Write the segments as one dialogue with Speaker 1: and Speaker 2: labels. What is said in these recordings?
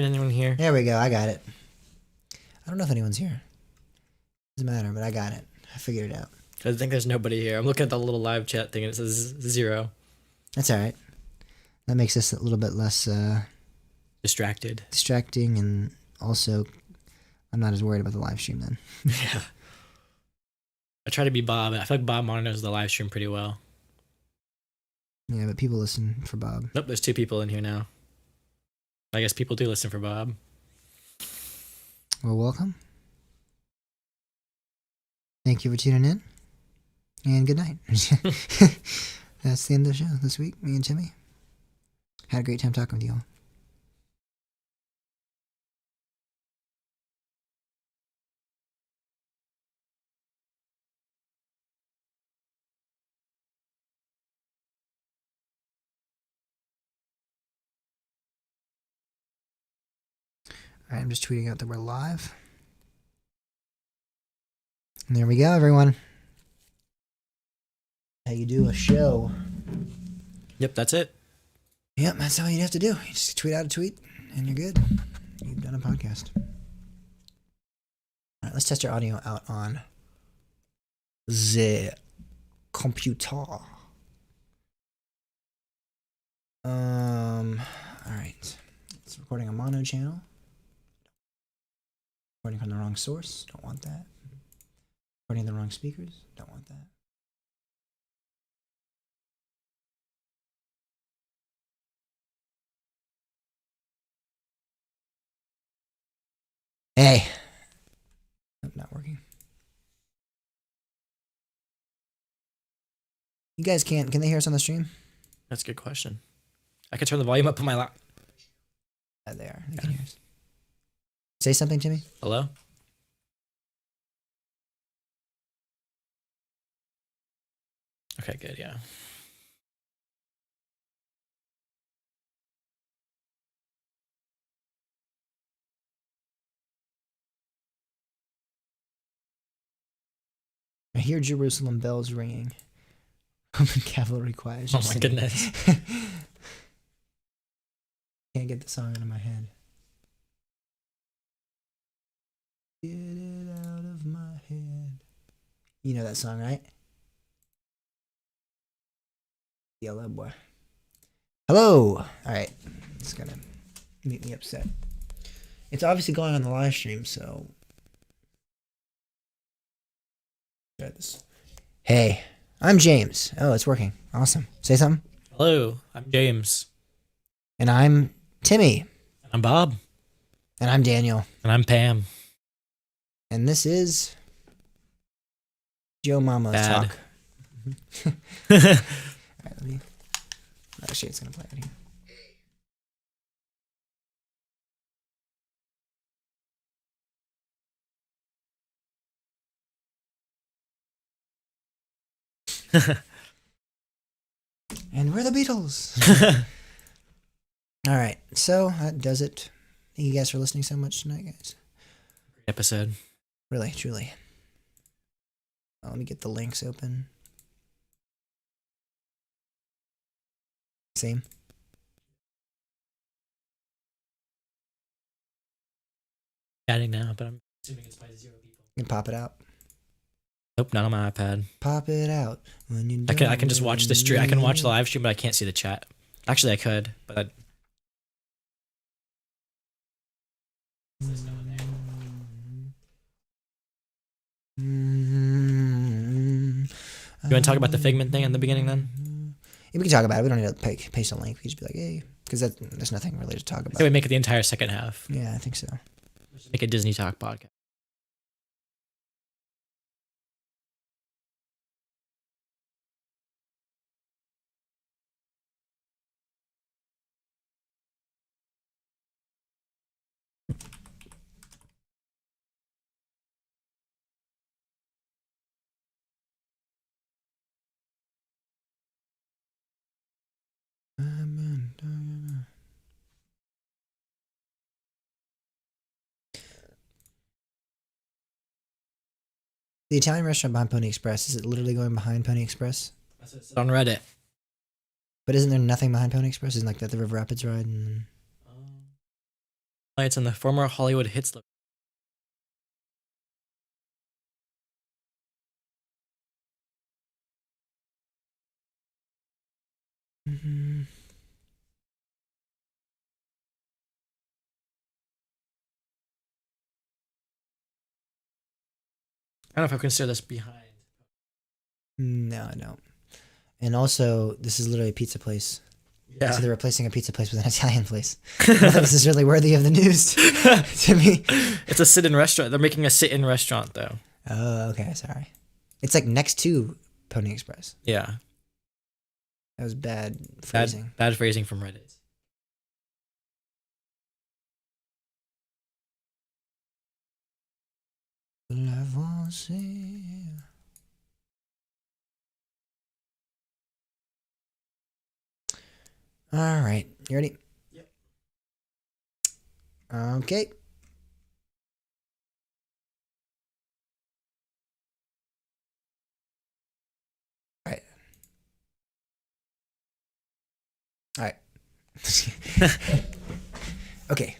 Speaker 1: Anyone here?
Speaker 2: There we go. I got it. I don't know if anyone's here. Doesn't matter, but I got it. I figured it out.
Speaker 1: I think there's nobody here. I'm looking at the little live chat thing and it says 0.
Speaker 2: That's all right. That makes us a little bit less
Speaker 1: distracting,
Speaker 2: and also I'm not as worried about the live stream then.
Speaker 1: Yeah. I try to be Bob. I feel like Bob monitors the live stream pretty well.
Speaker 2: Yeah, but people listen for Bob.
Speaker 1: Nope, there's 2 people in here now. I guess people do listen for Bob.
Speaker 2: Well, welcome. Thank you for tuning in. And good night. That's the end of the show this week. Me and Timmy had a great time talking with you all. All right, I'm just tweeting out that we're live. And there we go, everyone. How you do a show.
Speaker 1: Yep, that's it.
Speaker 2: Yep, that's all you have to do. You just tweet out a tweet, and you're good. You've done a podcast. All right, let's test our audio out on the computer. All right. It's recording a mono channel. Recording from the wrong source. Don't want that. Recording the wrong speakers. Don't want that. Hey. Nope, not working. You guys can they hear us on the stream?
Speaker 1: That's a good question. I could turn the volume up on my lap.
Speaker 2: Yeah, they are. They can hear us. Say something, Jimmy.
Speaker 1: Hello? Okay, good, yeah.
Speaker 2: I hear Jerusalem bells ringing. Roman cavalry choirs.
Speaker 1: Oh my goodness.
Speaker 2: Can't get the song out of my head. Get it out of my head. You know that song, right? Yellow boy. Hello. All right. It's gonna make me upset. It's obviously going on the live stream, so. Try this. Hey, I'm James. Oh, it's working. Awesome. Say something.
Speaker 1: Hello, I'm James.
Speaker 2: And I'm Timmy.
Speaker 1: I'm Bob.
Speaker 2: And I'm Daniel.
Speaker 1: And I'm Pam.
Speaker 2: And this is Joe Mama's
Speaker 1: Bad.
Speaker 2: Talk. Alright, let me. Actually, it's gonna play it here. And we're the Beatles. Alright, so that does it. Thank you guys for listening so much tonight, guys.
Speaker 1: Great episode.
Speaker 2: Really, truly. Let me get the links open. Same.
Speaker 1: Chatting now, but I'm assuming it's by 0 people.
Speaker 2: You can pop it out.
Speaker 1: Nope, not on my iPad.
Speaker 2: Pop it out when you.
Speaker 1: I can just watch the stream. I can watch the live stream, but I can't see the chat. Actually, I could, but that. You want to talk about the Figment thing in the beginning then?
Speaker 2: Yeah, we can talk about it. We don't need to paste a link. We just be like, hey, because there's nothing really to talk about.
Speaker 1: I think we make it the entire second half.
Speaker 2: Yeah, I think so.
Speaker 1: Make a Disney Talk podcast.
Speaker 2: The Italian restaurant behind Pony Express, is it literally going behind Pony Express?
Speaker 1: That's what it said on Reddit.
Speaker 2: But isn't there nothing behind Pony Express? Isn't like that the River Rapids ride? And...
Speaker 1: It's in the former Hollywood hits.
Speaker 2: Mm-hmm.
Speaker 1: I don't know if I consider this behind.
Speaker 2: No, I don't. And also, this is literally a pizza place.
Speaker 1: Yeah.
Speaker 2: So they're replacing a pizza place with an Italian place. I don't think this is really worthy of the news to me.
Speaker 1: It's a sit-in restaurant. They're making a sit-in restaurant, though.
Speaker 2: Oh, okay. Sorry. It's like next to Pony Express.
Speaker 1: Yeah.
Speaker 2: That was bad phrasing.
Speaker 1: Bad phrasing from Reddit.
Speaker 2: All right. You ready?
Speaker 1: Yep.
Speaker 2: Okay. All right. All right. Okay.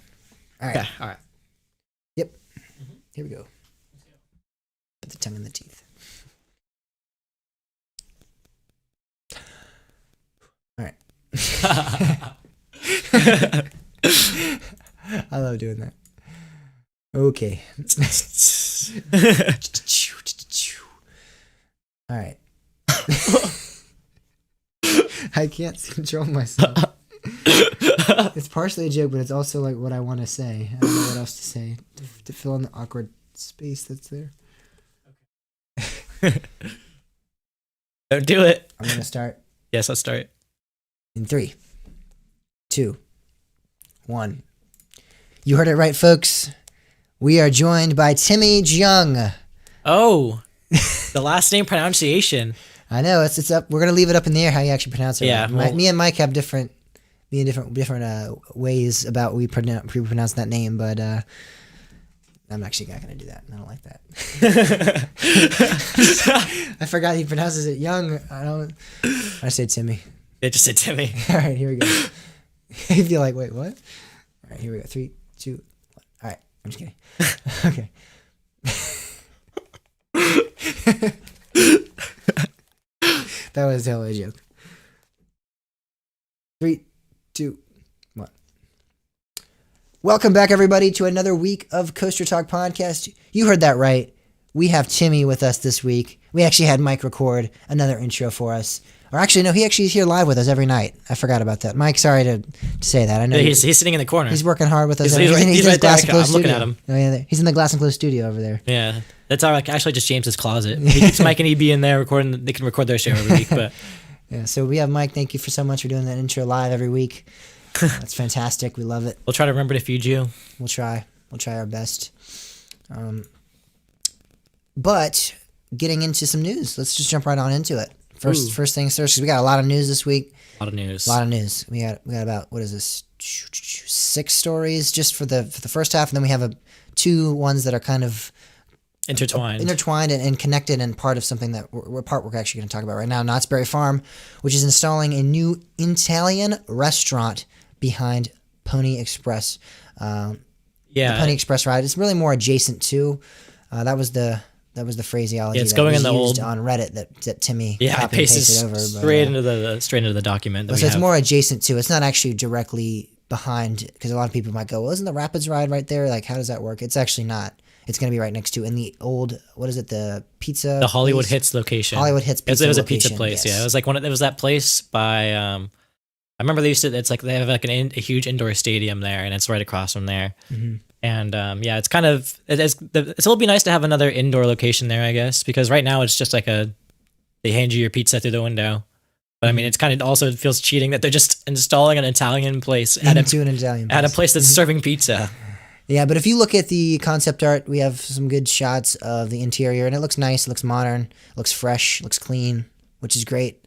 Speaker 2: All right.
Speaker 1: Yeah, all right.
Speaker 2: Yep. Here we go. Put the tongue in the teeth. All right. I love doing that. Okay. All right. I can't control myself. It's partially a joke, but it's also like what I want to say. I don't know what else to say to fill in the awkward space that's there.
Speaker 1: Don't do it.
Speaker 2: I'm gonna start.
Speaker 1: Yes, let's start.
Speaker 2: In 3, 2, 1. You heard it right, folks. We are joined by Timmy Jung.
Speaker 1: Oh, the last name pronunciation.
Speaker 2: I know it's up. We're gonna leave it up in the air how you actually pronounce it.
Speaker 1: Yeah,
Speaker 2: right?
Speaker 1: well,
Speaker 2: me and Mike have different ways about we pronounce that name, but I'm actually not gonna do that. I don't like that. I forgot he pronounces it Young. I say Timmy.
Speaker 1: They just said Timmy.
Speaker 2: All right, here we go. You'd be like, wait, what? All right, here we go. 3, 2, 1. All right, I'm just kidding. Okay. That was totally a joke. 3, 2, 1. Welcome back, everybody, to another week of Coaster Talk Podcast. You heard that right. We have Timmy with us this week. We actually had Mike record another intro for us. Or actually, no, he actually is here live with us every night. I forgot about that. Mike, sorry to say that. I know
Speaker 1: He's sitting in the corner.
Speaker 2: he's working hard with us.
Speaker 1: He's
Speaker 2: in his
Speaker 1: right
Speaker 2: glass
Speaker 1: there.
Speaker 2: enclosed
Speaker 1: I'm looking
Speaker 2: studio.
Speaker 1: at him.
Speaker 2: Oh, yeah, he's in the glass enclosed studio over there.
Speaker 1: Yeah, that's actually just James's closet. He keeps Mike and EB in there recording. They can record their show every week. But
Speaker 2: Yeah, so we have Mike. Thank you for so much for doing that intro live every week. That's fantastic. We love it.
Speaker 1: we'll try to remember to feed you.
Speaker 2: We'll try. We'll try our best. But getting into some news, let's just jump right on into it. First things first, because we got a lot of news this week.
Speaker 1: A lot of news.
Speaker 2: We got about, what is this, 6 stories just for the first half, and then we have 2 ones that are kind of
Speaker 1: Intertwined
Speaker 2: and connected and part of something that we're actually going to talk about right now. Knott's Berry Farm, which is installing a new Italian restaurant behind Pony Express. The Pony Express ride. It's really more adjacent to. That was the phraseology
Speaker 1: it's
Speaker 2: that
Speaker 1: going
Speaker 2: was
Speaker 1: in the
Speaker 2: used
Speaker 1: old
Speaker 2: on Reddit that Timmy
Speaker 1: I
Speaker 2: copied and
Speaker 1: pasted
Speaker 2: pasted over.
Speaker 1: straight into the document.
Speaker 2: So it's more adjacent to. It's not actually directly behind, because a lot of people might go, well, isn't the Rapids ride right there? Like, how does that work? It's actually not. It's going to be right next to in the old, what is it, the pizza?
Speaker 1: The Hollywood
Speaker 2: place?
Speaker 1: Hits location.
Speaker 2: Hollywood Hits pizza.
Speaker 1: It was a
Speaker 2: location,
Speaker 1: pizza place.
Speaker 2: yes.
Speaker 1: Yeah, it was like there was that place by. I remember they used to. It's like they have like a huge indoor stadium there, and it's right across from there.
Speaker 2: Mm-hmm.
Speaker 1: And it's kind of it'll be nice to have another indoor location there, I guess, because right now it's just like they hand you your pizza through the window. But I mean, it's kind of also feels cheating that they're just installing an Italian place at a place that's serving pizza.
Speaker 2: Yeah, but if you look at the concept art, we have some good shots of the interior, and it looks nice. It looks modern. It looks fresh. It looks clean, which is great.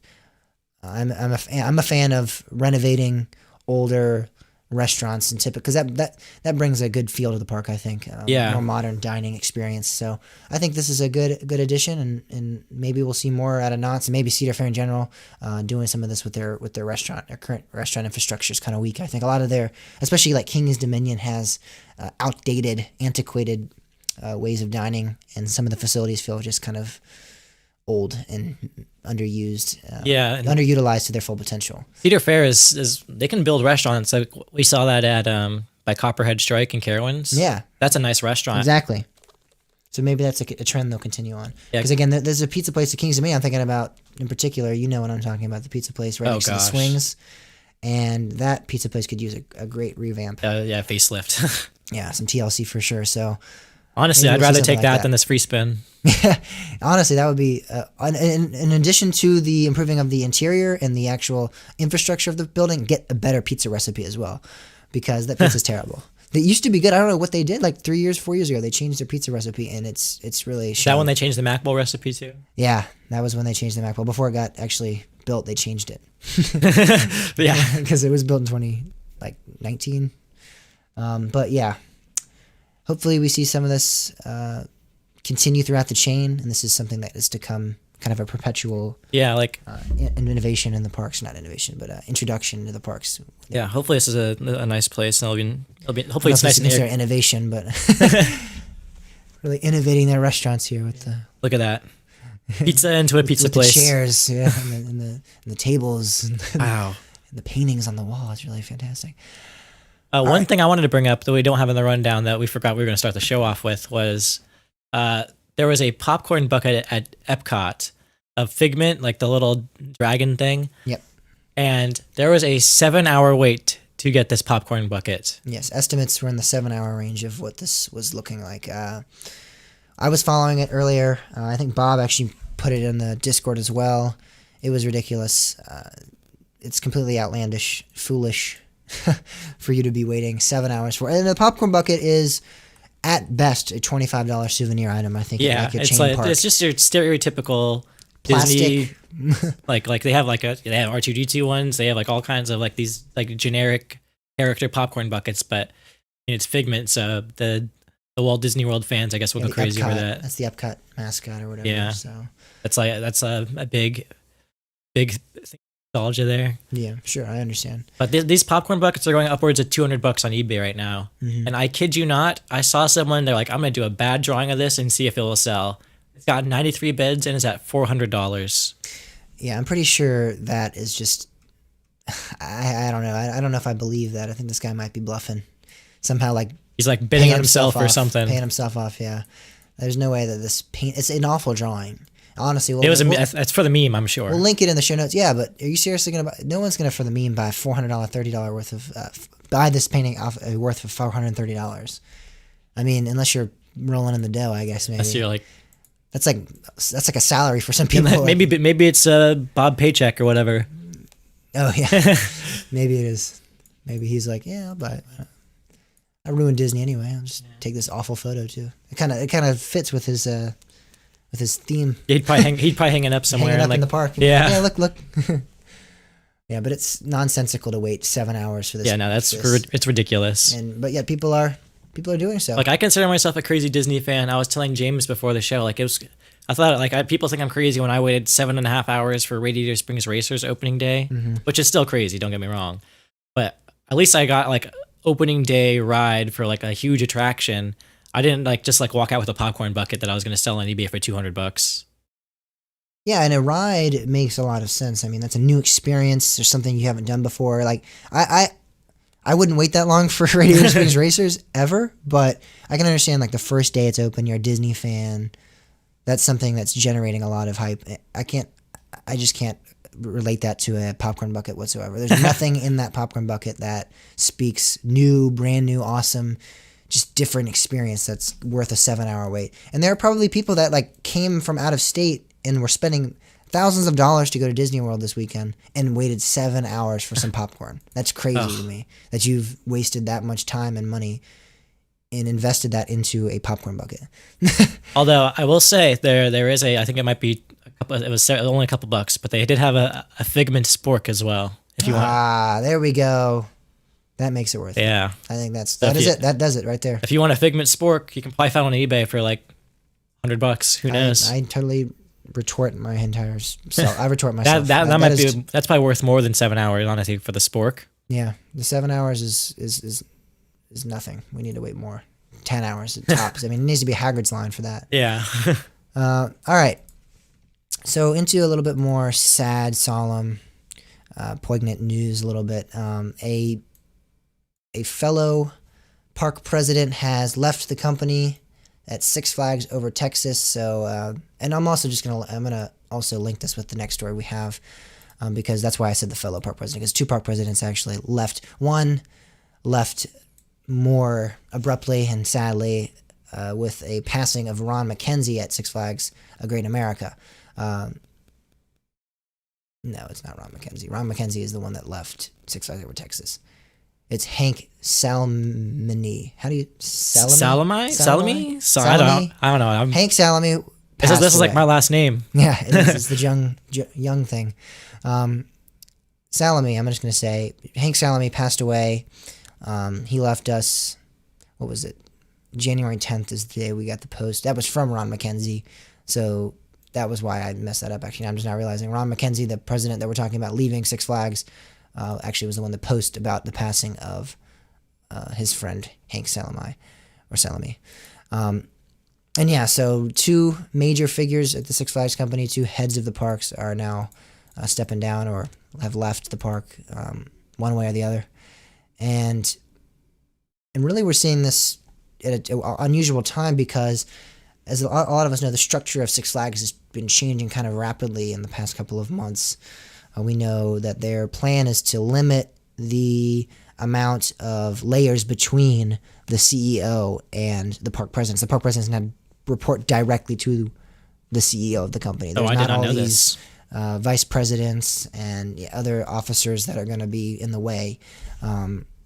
Speaker 2: I'm a fan of renovating older restaurants and because that brings a good feel to the park, I think. More modern dining experience. So I think this is a good addition, and maybe we'll see more out of Knott's, and maybe Cedar Fair in general doing some of this with their restaurant. Their current restaurant infrastructure is kind of weak. I think a lot of their, especially like King's Dominion, has outdated, antiquated ways of dining, and some of the facilities feel just kind of old and underused,
Speaker 1: and
Speaker 2: underutilized to their full potential.
Speaker 1: Cedar Fair is they can build restaurants. Like we saw that at by Copperhead Strike and Carowinds.
Speaker 2: Yeah,
Speaker 1: that's a nice restaurant.
Speaker 2: Exactly. So maybe that's a trend they'll continue on. Because again, there's a pizza place at Kings Dominion I'm thinking about in particular. You know what I'm talking about, the pizza place right next to the swings. And that pizza place could use a great revamp.
Speaker 1: Facelift.
Speaker 2: Yeah, some TLC for sure. So
Speaker 1: honestly, I'd rather take that than this free spin.
Speaker 2: Honestly, that would be in addition to the improving of the interior and the actual infrastructure of the building, get a better pizza recipe as well, because that pizza's terrible. They used to be good. I don't know what they did. Like 3 years, 4 years ago, they changed their pizza recipe, and it's really shown.
Speaker 1: That when they changed the Mac Bowl recipe too?
Speaker 2: Yeah, that was when they changed the Mac Bowl. Before it got actually built, they changed it.
Speaker 1: Yeah,
Speaker 2: because it was built in 2019. But yeah, hopefully we see some of this continue throughout the chain, and this is something that is to come, kind of a perpetual innovation in the parks. Not innovation, but introduction to the parks.
Speaker 1: Yeah, hopefully this is a nice place, and it'll be hopefully it's nice and
Speaker 2: their innovation, but really innovating their restaurants here with the
Speaker 1: look at that pizza into a pizza
Speaker 2: with
Speaker 1: place.
Speaker 2: The chairs, and the tables.
Speaker 1: Wow,
Speaker 2: and the paintings on the wall. It's really fantastic.
Speaker 1: One thing I wanted to bring up that we don't have in the rundown that we forgot we were going to start the show off with was there was a popcorn bucket at Epcot of Figment, like the little dragon thing.
Speaker 2: Yep.
Speaker 1: And there was a 7-hour wait to get this popcorn bucket.
Speaker 2: Yes, estimates were in the 7-hour range of what this was looking like. I was following it earlier. I think Bob actually put it in the Discord as well. It was ridiculous. It's completely outlandish, foolish for you to be waiting 7 hours for. And the popcorn bucket is at best a $25 souvenir item. I think.
Speaker 1: Yeah, it's just your stereotypical
Speaker 2: plastic.
Speaker 1: Disney. like they have they have R2D2 ones. They have like all kinds of like these like generic character popcorn buckets, but it's Figment. So the Walt Disney World fans, I guess, will go crazy
Speaker 2: Epcot,
Speaker 1: over that.
Speaker 2: That's the Epcot mascot or whatever.
Speaker 1: Yeah.
Speaker 2: So
Speaker 1: that's a big nostalgia there.
Speaker 2: Yeah, sure, I understand.
Speaker 1: But these popcorn buckets are going upwards of $200 on eBay right now.
Speaker 2: Mm-hmm.
Speaker 1: And I kid you not, I saw someone, they're like, I'm going to do a bad drawing of this and see if it will sell. It's got 93 bids and it's at $400.
Speaker 2: Yeah, I'm pretty sure that is just, I don't know. I don't know if I believe that. I think this guy might be bluffing. Somehow like.
Speaker 1: He's like bidding on himself or something.
Speaker 2: Paying himself off, yeah. There's no way that this paint, it's an awful drawing. Honestly,
Speaker 1: it's for the meme, I'm sure.
Speaker 2: We'll link it in the show notes. Yeah, but are you seriously gonna buy? No one's gonna for the meme buy $400, $30 worth of buy this painting off worth of $430. I mean, unless you're rolling in the dough, I guess maybe.
Speaker 1: Unless you're like,
Speaker 2: that's like a salary for some people.
Speaker 1: Maybe it's Bob Paycheck or whatever.
Speaker 2: Oh yeah, maybe it is. Maybe he's like, yeah, I'll buy it. I ruined Disney anyway. I'll just take this awful photo too. It kind of fits with his theme.
Speaker 1: He'd probably hang it up somewhere
Speaker 2: hanging up in the park.
Speaker 1: Yeah.
Speaker 2: Yeah, look. Yeah, but it's nonsensical to wait 7 hours for this.
Speaker 1: Yeah, no, it's ridiculous.
Speaker 2: But yet people are doing so.
Speaker 1: Like I consider myself a crazy Disney fan. I was telling James before the show, like I thought people think I'm crazy when I waited 7.5 hours for Radiator Springs Racers opening day, which is still crazy. Don't get me wrong, but at least I got like opening day ride for like a huge attraction. I didn't just walk out with a popcorn bucket that I was going to sell on eBay for $200.
Speaker 2: Yeah, and a ride makes a lot of sense. I mean, that's a new experience or something you haven't done before. Like I wouldn't wait that long for Radiator Springs Racers ever, but I can understand like the first day it's open, you're a Disney fan. That's something that's generating a lot of hype. I just can't relate that to a popcorn bucket whatsoever. There's nothing in that popcorn bucket that speaks brand new, awesome, just different experience that's worth a 7-hour wait. And there are probably people that came from out of state and were spending thousands of dollars to go to Disney World this weekend and waited 7 hours for some popcorn. That's crazy to me that you've wasted that much time and money and invested that into a popcorn bucket.
Speaker 1: Although I will say there is I think it might be it was only a couple bucks, but they did have a Figment spork as well. If you want.
Speaker 2: There we go. That makes it worth it.
Speaker 1: Yeah.
Speaker 2: I think that
Speaker 1: So
Speaker 2: is it. That does it right there.
Speaker 1: If you want a Figment spork, you can probably find one on eBay for like $100. Who knows?
Speaker 2: I totally retort my entire self. I retort myself.
Speaker 1: that might be that's probably worth more than 7 hours, honestly, for the spork.
Speaker 2: Yeah, the 7 hours is nothing. We need to wait more. 10 hours at tops. I mean, it needs to be Hagrid's line for that.
Speaker 1: Yeah.
Speaker 2: All right. So into a little bit more sad, solemn, poignant news. A little bit. A fellow park president has left the company at Six Flags Over Texas. So, and I'm gonna also link this with the next story we have, because that's why I said the fellow park president, because 2 park presidents actually left. One left more abruptly and sadly with a passing of Ron McKenzie at Six Flags A Great America. No, it's not Ron McKenzie. Ron McKenzie is the one that left Six Flags Over Texas. It's Hank Salami. How do you
Speaker 1: Salami? Sorry, I don't know.
Speaker 2: Hank Salami.
Speaker 1: This is like my last name.
Speaker 2: Yeah, it is. It's the young thing. Salami. I'm just gonna say Hank Salami passed away. He left us. What was it? January 10th is the day we got the post. That was from Ron McKenzie. So that was why I messed that up. Actually, I'm just now realizing Ron McKenzie, the president that we're talking about leaving Six Flags, actually was the one that posted about the passing of his friend Hank Salami. And yeah, so 2 major figures at the Six Flags company, 2 heads of the parks are now stepping down or have left the park, one way or the other. And really we're seeing this at an unusual time because, as a lot of us know, the structure of Six Flags has been changing kind of rapidly in the past couple of months. We know that their plan is to limit the amount of layers between the CEO and the park presidents. The park presidents now report directly to the CEO of the company. There's
Speaker 1: I did not know
Speaker 2: these
Speaker 1: this.
Speaker 2: Vice presidents and other officers that are going to be in the way,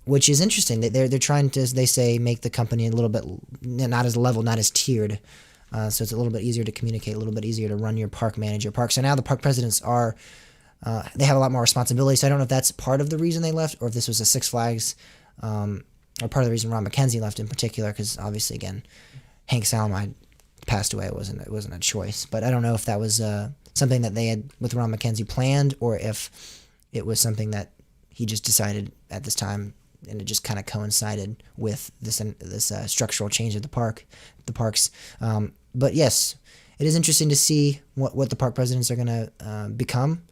Speaker 2: which is interesting. They're trying to, they say, make the company a little bit not as level, not as tiered. So it's a little bit easier to communicate, a little bit easier to run your park, manage your park. So now the park presidents are, they have a lot more responsibility. So I don't know if that's part of the reason they left or if this was a Six Flags, or part of the reason Ron McKenzie left in particular, because obviously, again, Hank Salami passed away. It wasn't a choice. But I don't know if that was something that they had with Ron McKenzie planned, or if it was something that he just decided at this time, and it just kind of coincided with this structural change of the parks. But yes, it is interesting to see what the park presidents are going to become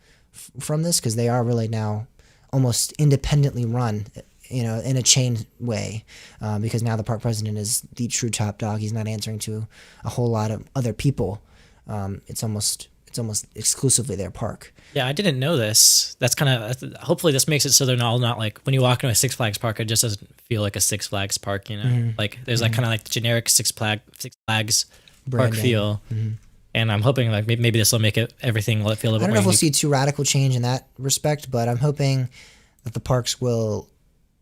Speaker 2: from this, because they are really now almost independently run, in a chain way, because now the park president is the true top dog. He's not answering to a whole lot of other people. It's almost exclusively their park.
Speaker 1: Yeah, I didn't know this. That's kind of, hopefully this makes it so they're all not like, when you walk into a Six Flags park, it just doesn't feel like a Six Flags park, Like there's like kind of like the generic Six Flags park feel. And I'm hoping like maybe this will make everything feel a little bit more.
Speaker 2: I don't know if we'll see too radical change in that respect, but I'm hoping that the parks will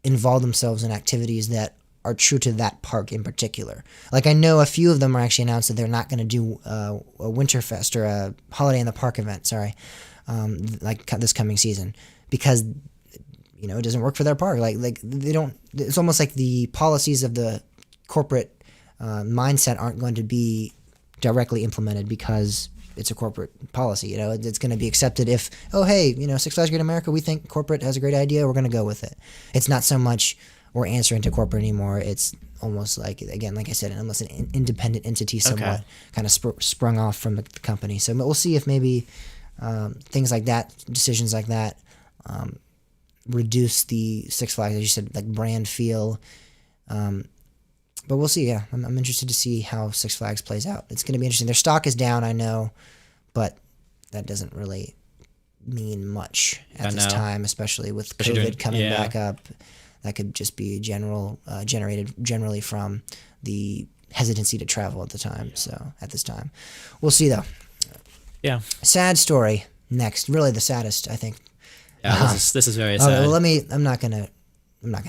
Speaker 2: involve themselves in activities that are true to that park in particular. Like I know a few of them are actually announced that they're not going to do a Winterfest or a Holiday in the Park event, like this coming season, because it doesn't work for their park. Like they don't. It's almost like the policies of the corporate mindset aren't going to be directly implemented because it's a corporate policy. It's going to be accepted if, oh hey, Six Flags Great America, we think corporate has a great idea, we're going to go with it. It's not so much we're answering to corporate anymore. It's almost like, again, like I said, almost an independent entity, somewhat kind of sprung off from the company. So we'll see if maybe things like that, decisions like that, reduce the Six Flags, as you said, like brand feel. But we'll see. Yeah, I'm interested to see how Six Flags plays out. It's going to be interesting. Their stock is down, I know, but that doesn't really mean much at this time, especially with COVID coming back up. That could just be generated generally from the hesitancy to travel at the time. So at this time, we'll see though.
Speaker 1: Yeah.
Speaker 2: Sad story next. Really the saddest, I think.
Speaker 1: Yeah, this is very sad.
Speaker 2: Well, I'm not gonna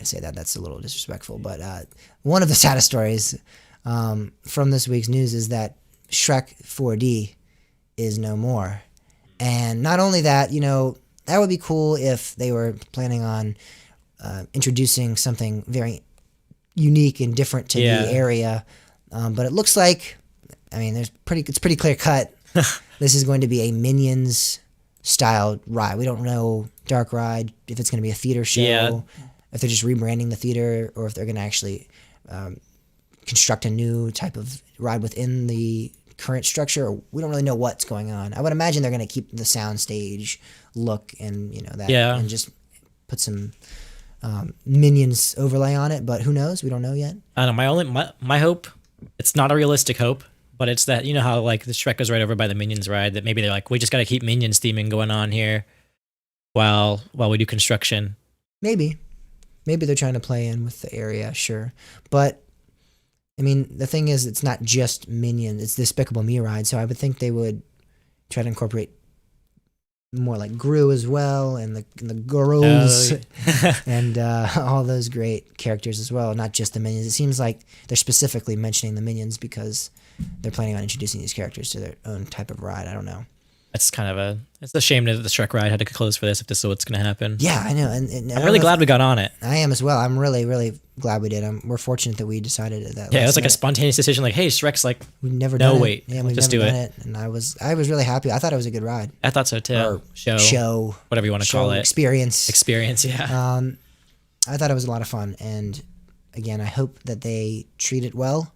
Speaker 2: say that. That's a little disrespectful. But one of the saddest stories from this week's news is that Shrek 4D is no more. And not only that, that would be cool if they were planning on introducing something very unique and different to the area. But it looks like, I mean, it's pretty clear cut. This is going to be a Minions style ride. We don't know Dark Ride, if it's going to be a theater show, if they're just rebranding the theater, or if they're going to actually construct a new type of ride within the current structure. We don't really know what's going on. I would imagine they're going to keep the soundstage look and that, and just put some Minions overlay on it. But who knows? We don't know yet.
Speaker 1: I don't know. My hope, it's not a realistic hope, but it's that, you know how like the Shrek goes right over by the Minions ride, that maybe they're like, we just got to keep Minions theming going on here while we do construction.
Speaker 2: Maybe they're trying to play in with the area, sure. But I mean, the thing is, it's not just Minions. It's the Despicable Me ride, so I would think they would try to incorporate more like Gru as well, and the girls, and all those great characters as well, not just the Minions. It seems like they're specifically mentioning the Minions because they're planning on introducing these characters to their own type of ride. I don't know.
Speaker 1: It's kind of it's a shame that the Shrek ride had to close for this if this is what's going to happen.
Speaker 2: Yeah, I know. And
Speaker 1: I'm really glad we got on it.
Speaker 2: I am as well. I'm really, really glad we did. We're fortunate that we decided that.
Speaker 1: Yeah, it was like a spontaneous decision. Like, hey, Shrek's like,
Speaker 2: we've never done it.
Speaker 1: Wait,
Speaker 2: yeah, we've
Speaker 1: just
Speaker 2: never
Speaker 1: do
Speaker 2: done it. And I was really happy. I thought it was a good ride.
Speaker 1: I thought so too.
Speaker 2: Or show,
Speaker 1: whatever you want to call it.
Speaker 2: Experience.
Speaker 1: Yeah.
Speaker 2: I thought it was a lot of fun. And again, I hope that they treat it well.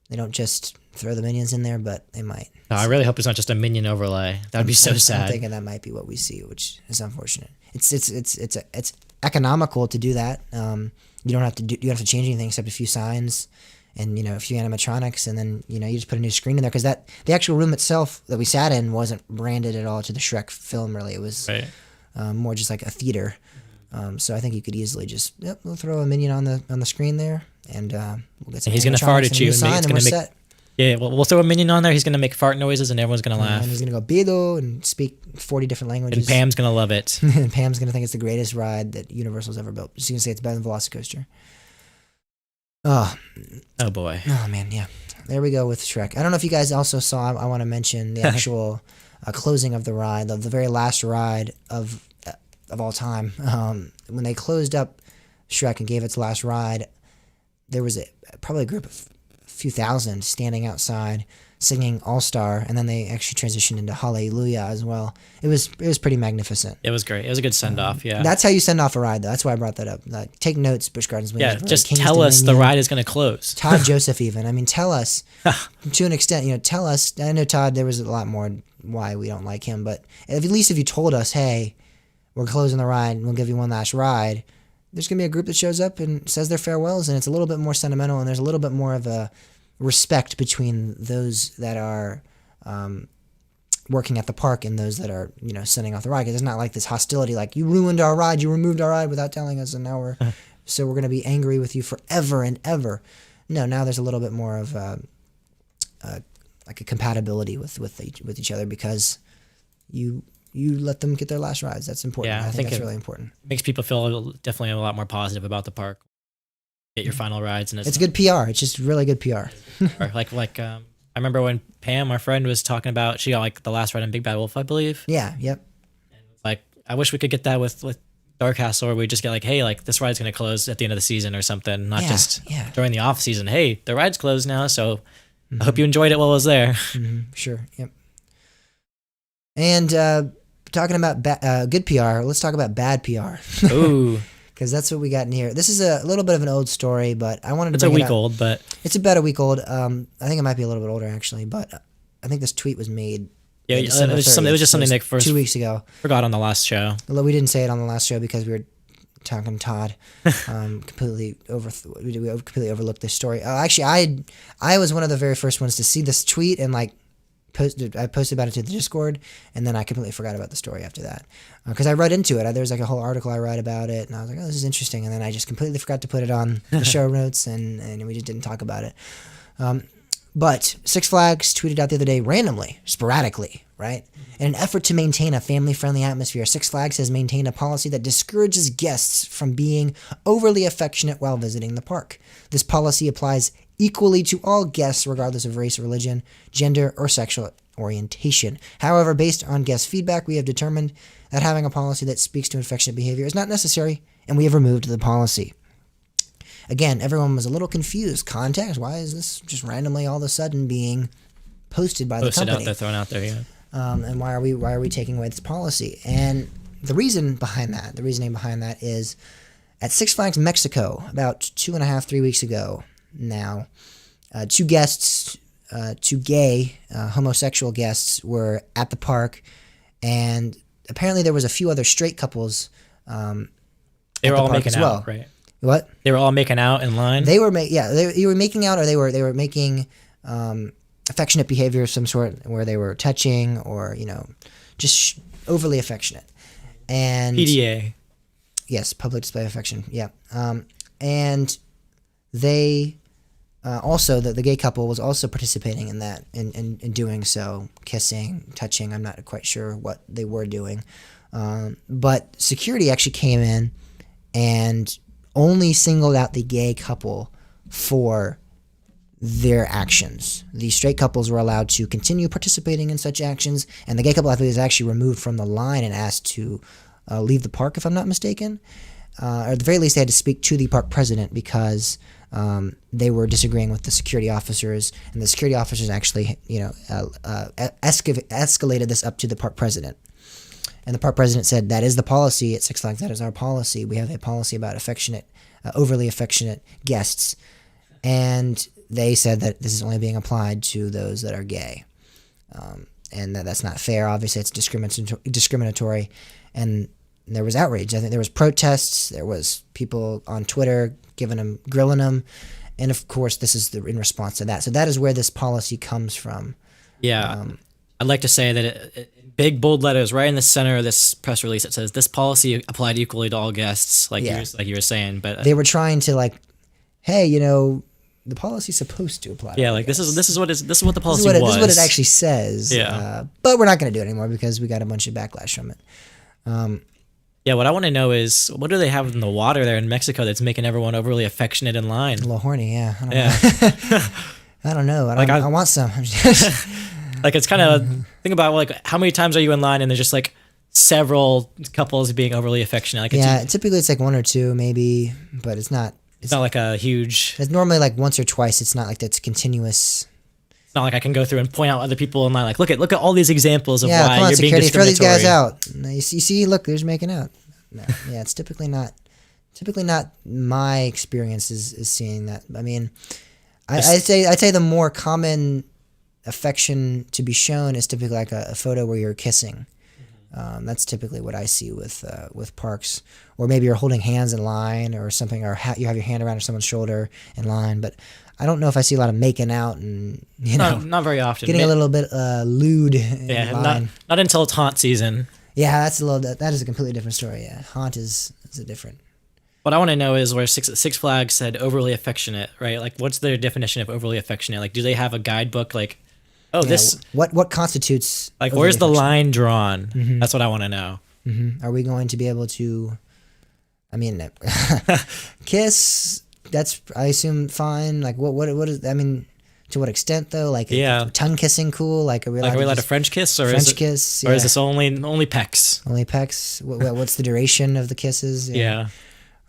Speaker 2: They don't just throw the Minions in there, but they might.
Speaker 1: No, I really hope it's not just a Minion overlay. That would be so sad.
Speaker 2: I'm thinking that might be what we see, which is unfortunate. It's economical to do that. You don't have to change anything except a few signs and a few animatronics, and then you just put a new screen in there, because the actual room itself that we sat in wasn't branded at all to the Shrek film. Really, it was more just like a theater. So I think you could easily just we'll throw a Minion on the screen there, and we'll get some.
Speaker 1: And he's gonna fart at you, and we'll throw a Minion on there. He's gonna make fart noises, and everyone's gonna laugh.
Speaker 2: And he's gonna go Bido and speak 40 different languages.
Speaker 1: And Pam's gonna love it.
Speaker 2: And Pam's gonna think it's the greatest ride that Universal's ever built. She's gonna say it's better than Velocicoaster. Oh
Speaker 1: boy.
Speaker 2: Oh man, yeah. There we go with Shrek. I don't know if you guys also saw. I want to mention the actual closing of the ride, of the very last ride of all time. When they closed up Shrek and gave its last ride, there was probably a group of few thousand standing outside singing All Star, and then they actually transitioned into Hallelujah as well. It was pretty magnificent.
Speaker 1: It was great. It was a good send off. Yeah,
Speaker 2: that's how you send off a ride, though. That's why I brought that up. Take notes, Busch Gardens.
Speaker 1: Yeah, just tell us the ride is going to close.
Speaker 2: Todd Joseph, even. I mean, tell us to an extent. Tell us. I know Todd. There was a lot more why we don't like him, but at least if you told us, hey, we're closing the ride, and we'll give you one last ride. There's going to be a group that shows up and says their farewells, and it's a little bit more sentimental, and there's a little bit more of a respect between those that are working at the park and those that are sending off the ride, because it's not like this hostility, like you ruined our ride, you removed our ride without telling us, and now we're going to be angry with you forever and ever. No, now there's a little bit more of like a compatibility with each other, because you let them get their last rides. That's important.
Speaker 1: Yeah,
Speaker 2: I think that's really important.
Speaker 1: Makes people feel definitely a lot more positive about the park. Get your final rides, and it's
Speaker 2: good PR. It's just really good PR.
Speaker 1: I remember when Pam, our friend, was talking about, she got like the last ride in Big Bad Wolf, I believe.
Speaker 2: Yeah. Yep.
Speaker 1: And like, I wish we could get that with Dark Castle, where we just get like, hey, like this ride's gonna close at the end of the season or something, not just during the off season. Hey, the ride's closed now, so I hope you enjoyed it while it was there.
Speaker 2: Sure. Yep. And talking about good PR, let's talk about bad PR.
Speaker 1: Ooh.
Speaker 2: Because that's what we got in here. This is a little bit of an old story, but I wanted to.
Speaker 1: It's a week old, but
Speaker 2: it's about a week old. I think it might be a little bit older actually, but I think this tweet was made.
Speaker 1: Yeah, it was just something like
Speaker 2: 2 weeks ago.
Speaker 1: Forgot on the last show.
Speaker 2: We didn't say it on the last show because we were talking Todd. We completely overlooked this story. Actually, I was one of the very first ones to see this tweet and I posted about it to the Discord, and then I completely forgot about the story after that, because I read into it. There was like a whole article I read about it, and I was like, oh, this is interesting, and then I just completely forgot to put it on the show notes, and we just didn't talk about it. But Six Flags tweeted out the other day randomly, sporadically, right? In an effort to maintain a family-friendly atmosphere, Six Flags has maintained a policy that discourages guests from being overly affectionate while visiting the park. This policy applies equally to all guests, regardless of race, religion, gender, or sexual orientation. However, based on guest feedback, we have determined that having a policy that speaks to affectionate behavior is not necessary and we have removed the policy. Again, everyone was a little confused. Context, why is this just randomly all of a sudden being posted by the company?
Speaker 1: Out there, thrown out there, yeah.
Speaker 2: And why are we taking away this policy? And the reasoning behind that is at Six Flags Mexico about 2.5-3 weeks ago now, two gay homosexual guests were at the park, and apparently there was a few other straight couples.
Speaker 1: They were all making out, right?
Speaker 2: What?
Speaker 1: They were all making out in line?
Speaker 2: They were they were making out, or they were making affectionate behavior of some sort, where they were touching or, just overly affectionate. And
Speaker 1: PDA.
Speaker 2: Yes, public display of affection. Yeah. And they also, the gay couple was also participating in that, in doing so, kissing, touching. I'm not quite sure what they were doing. But security actually came in and only singled out the gay couple for their actions. The straight couples were allowed to continue participating in such actions, and the gay couple, I think, was actually removed from the line and asked to leave the park, if I'm not mistaken. Or at the very least, they had to speak to the park president because they were disagreeing with the security officers, and the security officers actually, escalated this up to the park president. And the park president said, that is the policy at Six Flags. That is our policy. We have a policy about overly affectionate guests. And they said that this is only being applied to those that are gay. And that's not fair. Obviously, it's discriminatory. And there was outrage. I think there was protests. There was people on Twitter grilling them. And, of course, this is in response to that. So that is where this policy comes from.
Speaker 1: Yeah. I'd like to say that big bold letters right in the center of this press release, it says this policy applied equally to all guests, like you were saying. But
Speaker 2: they were trying to hey, the policy's supposed to apply.
Speaker 1: Yeah, this is what the policy was.
Speaker 2: This is what it actually says.
Speaker 1: Yeah.
Speaker 2: But we're not going to do it anymore because we got a bunch of backlash from it.
Speaker 1: Yeah, what I want to know is, what do they have in the water there in Mexico that's making everyone overly affectionate in line?
Speaker 2: A little horny, yeah. I don't know.
Speaker 1: I
Speaker 2: want some.
Speaker 1: It's kind of think about how many times are you in line and there's just several couples being overly affectionate.
Speaker 2: Typically it's one or two maybe, but it's not.
Speaker 1: It's not like a huge.
Speaker 2: It's normally once or twice. It's not like that's continuous.
Speaker 1: It's not like I can go through and point out other people in line. Look at all these examples of why
Speaker 2: come on,
Speaker 1: you're
Speaker 2: security,
Speaker 1: being discriminatory.
Speaker 2: Throw these guys out. You see, look, they're just making out. No, yeah, it's typically not my experience is seeing that. I mean, I'd say the more common affection to be shown is typically a photo where you're kissing. That's typically what I see with parks, or maybe you're holding hands in line or something, or you have your hand around someone's shoulder in line. But I don't know if I see a lot of making out and
Speaker 1: not very often.
Speaker 2: Getting a little bit lewd.
Speaker 1: Yeah,
Speaker 2: in line.
Speaker 1: Not until it's haunt season.
Speaker 2: Yeah, that is a completely different story. Yeah, haunt is a different.
Speaker 1: What I want to know is where Six Flags said overly affectionate, right? What's their definition of overly affectionate? Do they have a guidebook?
Speaker 2: What constitutes
Speaker 1: where's the line drawn?
Speaker 2: Mm-hmm.
Speaker 1: That's what I want to know.
Speaker 2: Mm-hmm. Are we going to be able to? I mean, kiss. That's, I assume, fine. What is? I mean, to what extent though? Tongue kissing cool. Are we allowed
Speaker 1: to French kiss or
Speaker 2: kiss?
Speaker 1: Or is this only pecks?
Speaker 2: Only pecks. What's the duration of the kisses?
Speaker 1: Yeah.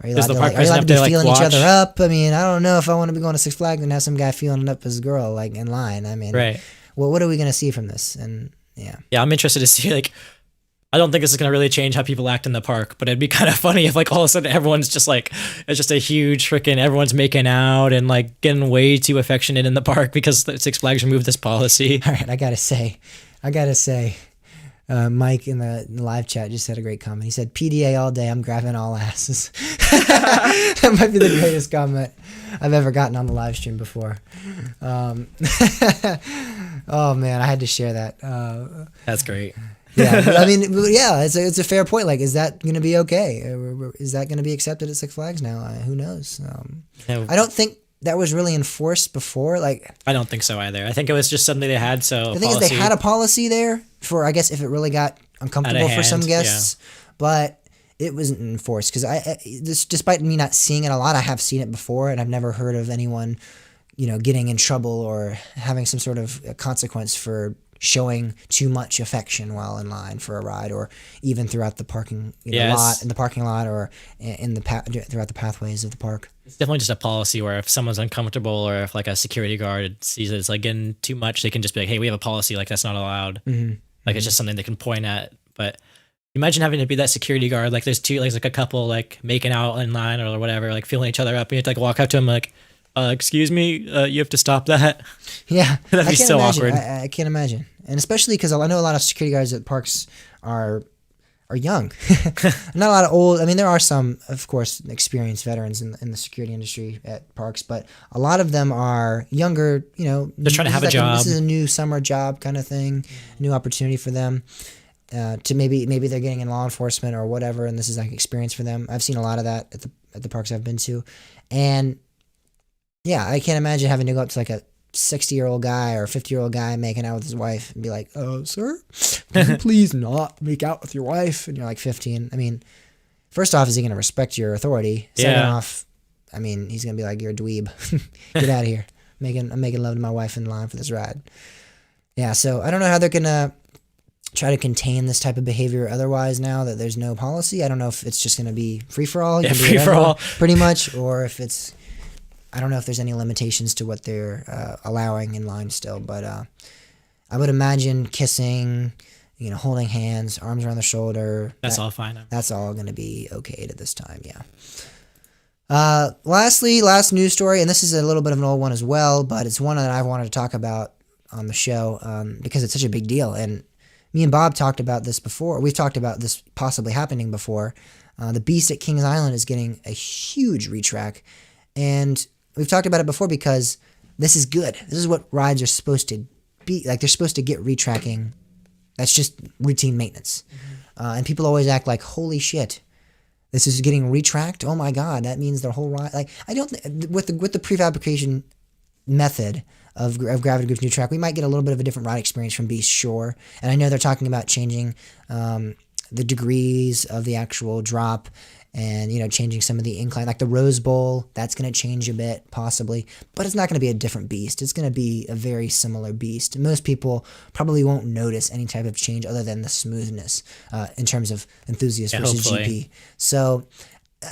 Speaker 2: Are you allowed to be feeling each other up? I mean, I don't know if I want to be going to Six Flags and have some guy feeling up his girl in line. I mean,
Speaker 1: right.
Speaker 2: Well, what are we going to see from this? And yeah,
Speaker 1: I'm interested to see. I don't think this is going to really change how people act in the park, but it'd be kind of funny if all of a sudden everyone's just it's just a huge freaking everyone's making out and getting way too affectionate in the park because Six Flags removed this policy.
Speaker 2: All right, I gotta say, Mike in the live chat just had a great comment. He said, "PDA all day. I'm grabbing all asses." That might be the greatest comment I've ever gotten on the live stream before. Oh man, I had to share that.
Speaker 1: That's great.
Speaker 2: Yeah, I mean, yeah, it's a fair point. Is that going to be okay? Is that going to be accepted at Six Flags now? Who knows?
Speaker 1: No.
Speaker 2: I don't think that was really enforced before.
Speaker 1: I don't think so either. I think it was just something they had. So
Speaker 2: the thing is, they had a policy there for, I guess, if it really got uncomfortable for some guests, but it wasn't enforced because despite me not seeing it a lot, I have seen it before, and I've never heard of anyone, getting in trouble or having some sort of consequence for showing too much affection while in line for a ride, or even throughout the parking
Speaker 1: Yes.
Speaker 2: lot, in the parking lot, or throughout the pathways of the park.
Speaker 1: It's definitely just a policy where if someone's uncomfortable or if like a security guard sees that it's like getting too much, they can just be like, hey, we have a policy, like that's not allowed. Like it's just something they can point at. But imagine having to be that security guard. Like there's like a couple like making out in line or whatever, like feeling each other up. And you have to like walk up to them like, excuse me, you have to stop that.
Speaker 2: Yeah,
Speaker 1: That'd be so
Speaker 2: imagine.
Speaker 1: awkward.
Speaker 2: I can't imagine, and especially because I know a lot of security guards at parks are young. Not a lot of old. I mean, there are some, of course, experienced veterans in the security industry at parks, but a lot of them are younger.
Speaker 1: They're trying to have a job.
Speaker 2: This is a new summer job kind of thing, new opportunity for them. To maybe they're getting in law enforcement or whatever, and this is like experience for them. I've seen a lot of that at the parks I've been to, and yeah, I can't imagine having to go up to like a 60-year-old guy or a 50-year-old guy making out with his wife and be like, sir, can you please not make out with your wife? And you're like 15. I mean, first off, is he going to respect your authority? Second off, I mean, he's going to be like, you're a dweeb. Get out of here. I'm making love to my wife in line for this ride. Yeah, so I don't know how they're going to try to contain this type of behavior otherwise now that there's no policy. I don't know if it's just going to be free-for-all.
Speaker 1: Yeah, free-for-all.
Speaker 2: Pretty much, or if it's... I don't know if there's any limitations to what they're allowing in line still, but I would imagine kissing, holding hands, arms around the shoulder.
Speaker 1: That's all fine.
Speaker 2: That's all going to be okay at this time, yeah. Lastly, last news story, and this is a little bit of an old one as well, but it's one that I wanted to talk about on the show because it's such a big deal. And me and Bob talked about this before. We've talked about this possibly happening before. The Beast at Kings Island is getting a huge retrack, and we've talked about it before because this is good. This is what rides are supposed to be. Like, they're supposed to get retracking. That's just routine maintenance. And people always act like, holy shit, this is getting retracked? Oh my God, that means the whole ride. Like, I don't with the prefabrication method of gravity groove new track, we might get a little bit of a different ride experience from Beast, sure. And I know they're talking about changing the degrees of the actual drop, and changing some of the incline, like the Rose Bowl, that's going to change a bit possibly, but it's not going to be a different beast. It's going to be a very similar beast. Most people probably won't notice any type of change other than the smoothness in terms of enthusiast versus
Speaker 1: hopefully.
Speaker 2: GP. So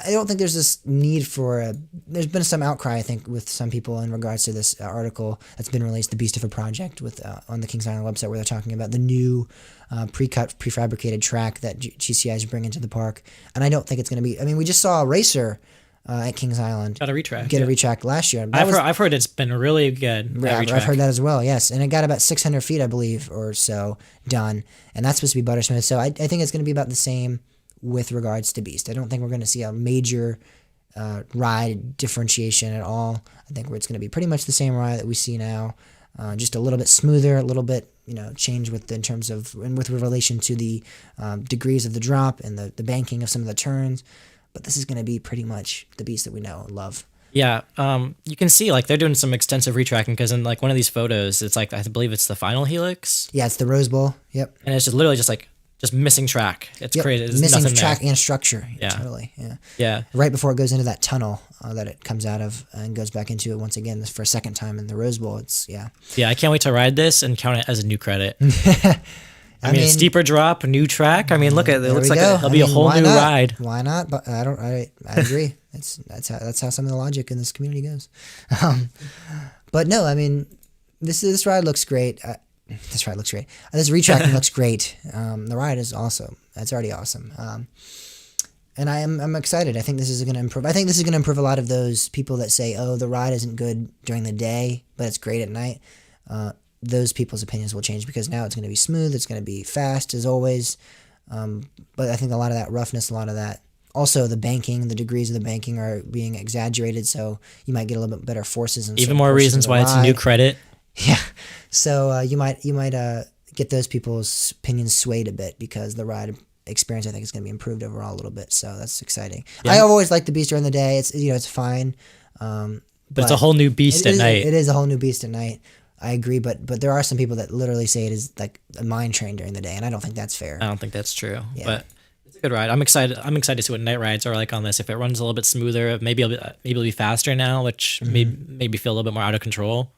Speaker 2: I don't think there's this need for there's been some outcry, I think, with some people in regards to this article that's been released, The Beast of a Project, with on the Kings Island website, where they're talking about the new pre-cut, prefabricated track that GCI is bringing to the park. And I don't think it's going to be, I mean, we just saw a racer at Kings Island
Speaker 1: Got a retrack.
Speaker 2: get a retract last year.
Speaker 1: I've heard it's been really good.
Speaker 2: Yeah, I've heard that as well, yes. And it got about 600 feet, I believe, or so done. And that's supposed to be butter smooth. So I think it's going to be about the same with regards to Beast. I don't think we're going to see a major ride differentiation at all. I think it's going to be pretty much the same ride that we see now, just a little bit smoother, a little bit change in terms of and with relation to the degrees of the drop and the banking of some of the turns. But this is going to be pretty much the Beast that we know and love.
Speaker 1: Yeah, you can see like they're doing some extensive retracking because in like one of these photos, it's like I believe it's the final helix.
Speaker 2: Yeah, it's the Rose Bowl. Yep.
Speaker 1: And it's just literally just missing track. It's crazy. There's
Speaker 2: missing
Speaker 1: nothing
Speaker 2: track
Speaker 1: there.
Speaker 2: and structure.
Speaker 1: Yeah.
Speaker 2: Totally. Yeah.
Speaker 1: Yeah.
Speaker 2: Right before it goes into that tunnel that it comes out of and goes back into it once again for a second time in the Rose Bowl. It's
Speaker 1: Yeah, I can't wait to ride this and count it as a new credit. I mean, a steeper drop, new track. I mean, look at it. It looks like it'll be a whole new ride.
Speaker 2: Why not? But I agree. That's how some of the logic in this community goes. But no, I mean, this ride looks great. This ride looks great. This retracting looks great. The ride is awesome. It's already awesome. And I'm excited. I think this is going to improve. I think this is going to improve a lot of those people that say, oh, the ride isn't good during the day, but it's great at night. Those people's opinions will change because now it's going to be smooth. It's going to be fast as always. But I think a lot of that roughness, a lot of that, also the banking, the degrees of the banking are being exaggerated. So you might get a little bit better forces. And
Speaker 1: even more reasons why it's a new credit.
Speaker 2: Yeah. So you might get those people's opinions swayed a bit because the ride experience, I think, is going to be improved overall a little bit. So that's exciting. Yeah. I always like the Beast during the day. It's fine.
Speaker 1: But it's a whole new beast at night.
Speaker 2: It is a whole new beast at night. I agree, but there are some people that literally say it is like a mine train during the day, and I don't think that's fair.
Speaker 1: I don't think that's true. Yeah. But it's a good ride. I'm excited to see what night rides are like on this. If it runs a little bit smoother, maybe it'll be faster now, which maybe feel a little bit more out of control.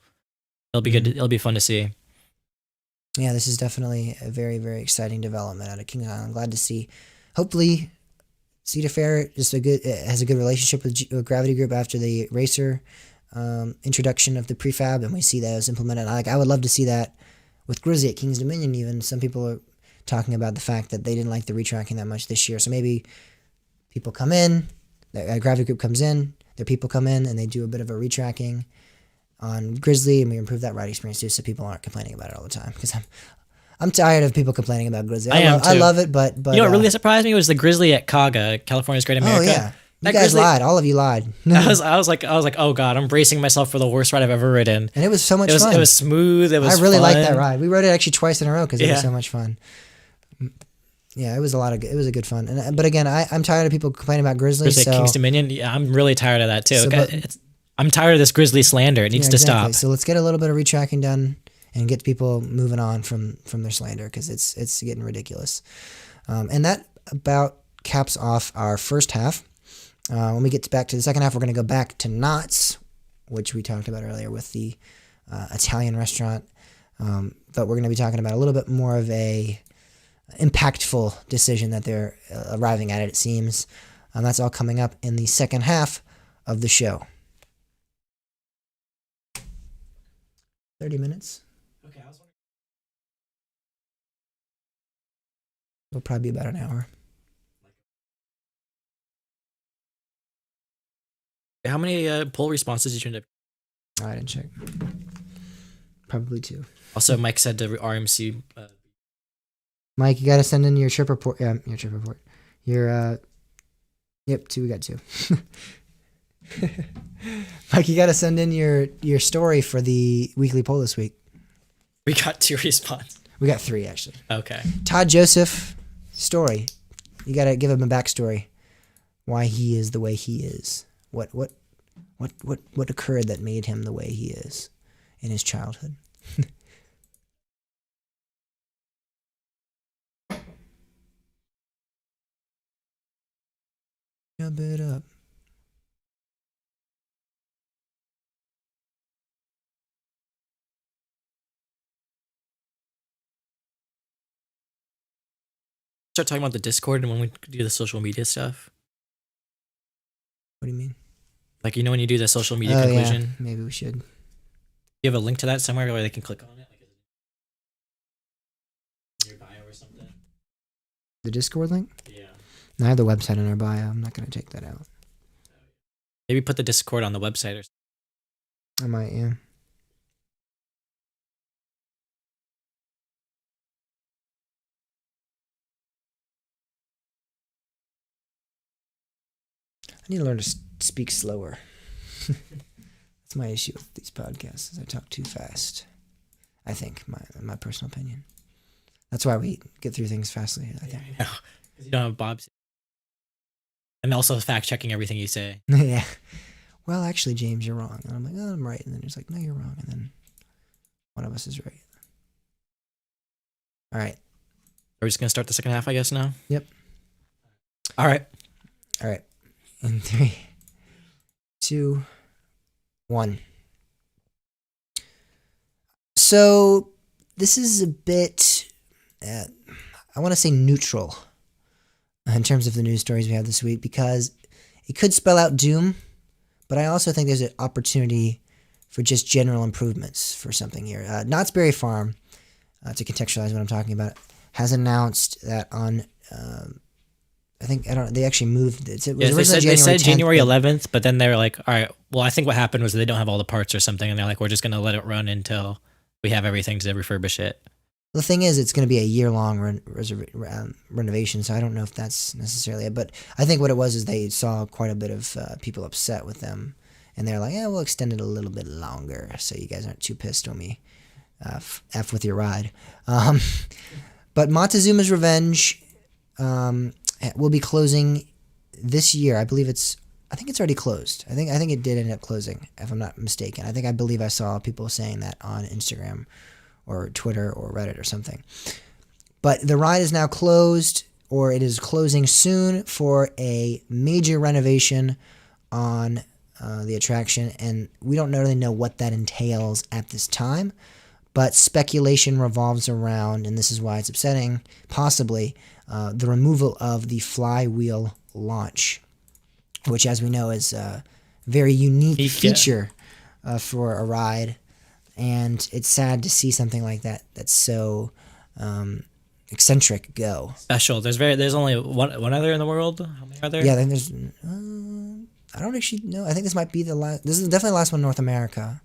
Speaker 1: It'll be good. It'll be fun to see.
Speaker 2: Yeah, this is definitely a very, very exciting development out of King Island. I'm glad to see. Hopefully, Cedar Fair has a good relationship with Gravity Group after the racer introduction of the prefab, and we see that was implemented. I would love to see that with Grizzly at King's Dominion. Even some people are talking about the fact that they didn't like the retracking that much this year. So maybe people come in, Gravity Group comes in, their people come in, and they do a bit of a retracking on Grizzly, and we improve that ride experience too, so people aren't complaining about it all the time. Because I'm tired of people complaining about Grizzly. I love it, but
Speaker 1: you know what really surprised me was the Grizzly at Kaga, California's Great America.
Speaker 2: Oh yeah, you guys lied. All of you lied.
Speaker 1: I was like, oh god, I'm bracing myself for the worst ride I've ever ridden.
Speaker 2: And it was so much fun.
Speaker 1: It was smooth. It was.
Speaker 2: I really
Speaker 1: fun.
Speaker 2: liked that ride. We rode it actually twice in a row because it was so much fun. Yeah, it was a good fun. But again, I'm tired of people complaining about Grizzly.
Speaker 1: Grizzly at King's Dominion. Yeah, I'm really tired of that too. I'm tired of this Grizzly slander. It needs to stop.
Speaker 2: So let's get a little bit of retracking done and get people moving on from their slander, because it's getting ridiculous. And that about caps off our first half. When we get back to the second half, we're going to go back to Knott's, which we talked about earlier with the Italian restaurant. But we're going to be talking about a little bit more of a impactful decision that they're arriving at, it seems. That's all coming up in the second half of the show. 30 minutes.
Speaker 1: Okay, I was wondering.
Speaker 2: It'll probably be about an hour.
Speaker 1: How many poll responses did you end up?
Speaker 2: I didn't check. Probably 2.
Speaker 1: Also, Mike said to RMC.
Speaker 2: Mike, you got to send in your trip report. Yeah, your trip report. Yep, 2. We got 2. Mike, you got to send in your story for the weekly poll this week.
Speaker 1: We got 2 responses.
Speaker 2: We got 3 actually.
Speaker 1: Okay.
Speaker 2: Todd Joseph story. You got to give him a backstory. Why he is the way he is. What occurred that made him the way he is in his childhood. Jump it up.
Speaker 1: Start talking about the Discord and when we do the social media stuff.
Speaker 2: What do you mean?
Speaker 1: Like, when you do the social media conclusion.
Speaker 2: Yeah, maybe we should.
Speaker 1: You have a link to that somewhere where they can click on it? Like in your bio or something?
Speaker 2: The Discord link?
Speaker 1: Yeah.
Speaker 2: I have the website in our bio. I'm not going to take that out.
Speaker 1: Maybe put the Discord on the website or something.
Speaker 2: I might, yeah. I need to learn to speak slower. That's my issue with these podcasts, is I talk too fast. I think, in my personal opinion. That's why we get through things fastly, I think.
Speaker 1: Yeah, because you don't have Bob's. And also fact checking everything you say.
Speaker 2: Yeah. Well, actually, James, you're wrong. And I'm like, oh, I'm right. And then he's like, no, you're wrong. And then one of us is right. All right.
Speaker 1: Are we just going to start the second half, I guess, now?
Speaker 2: Yep.
Speaker 1: All right.
Speaker 2: In 3, 2, 1. So this is a bit, I want to say neutral in terms of the news stories we have this week, because it could spell out doom, but I also think there's an opportunity for just general improvements for something here. Knott's Berry Farm, to contextualize what I'm talking about, has announced that on they actually moved it. It was
Speaker 1: they said
Speaker 2: 10th,
Speaker 1: January 11th, but then they were like, all right, well, I think what happened was they don't have all the parts or something, and they're like, we're just going to let it run until we have everything to refurbish it.
Speaker 2: The thing is, it's going to be a year-long renovation, so I don't know if that's necessarily it. But I think what it was is they saw quite a bit of people upset with them, and they're like, yeah, we'll extend it a little bit longer so you guys aren't too pissed when we F with your ride. But Montezuma's Revenge will be closing this year. I think it's already closed. I think it did end up closing, if I'm not mistaken. I believe I saw people saying that on Instagram or Twitter or Reddit or something. But the ride is now closed, or it is closing soon for a major renovation on the attraction, and we don't really know what that entails at this time. But speculation revolves around, and this is why it's upsetting, possibly, the removal of the flywheel launch, which, as we know, is a very unique feature for a ride. And it's sad to see something like that that's so eccentric go.
Speaker 1: Special. There's only one other in the world. How many are there?
Speaker 2: Yeah, I think there's. I don't actually know. I think this might be the last. This is definitely the last one in North America.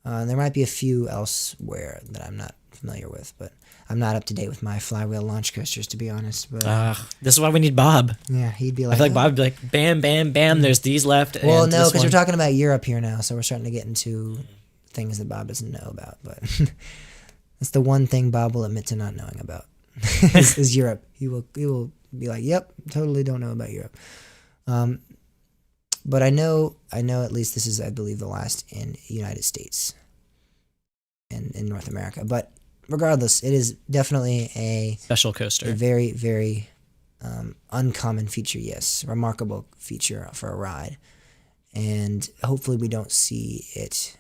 Speaker 2: There might be a few elsewhere that I'm not familiar with, but I'm not up to date with my flywheel launch coasters, to be honest. But
Speaker 1: this is why we need Bob.
Speaker 2: Yeah, he'd be like.
Speaker 1: I feel like Bob would be like, bam, bam, bam. There's these left.
Speaker 2: Well, no, because we're talking about Europe here now, so we're starting to get into things that Bob doesn't know about. But that's the one thing Bob will admit to not knowing about is Europe. He will be like, "Yep, totally don't know about Europe." But I know at least this is, I believe, the last in the United States and in North America. But regardless, it is definitely a
Speaker 1: special coaster.
Speaker 2: A very, very uncommon feature, yes. Remarkable feature for a ride. And hopefully we don't see it.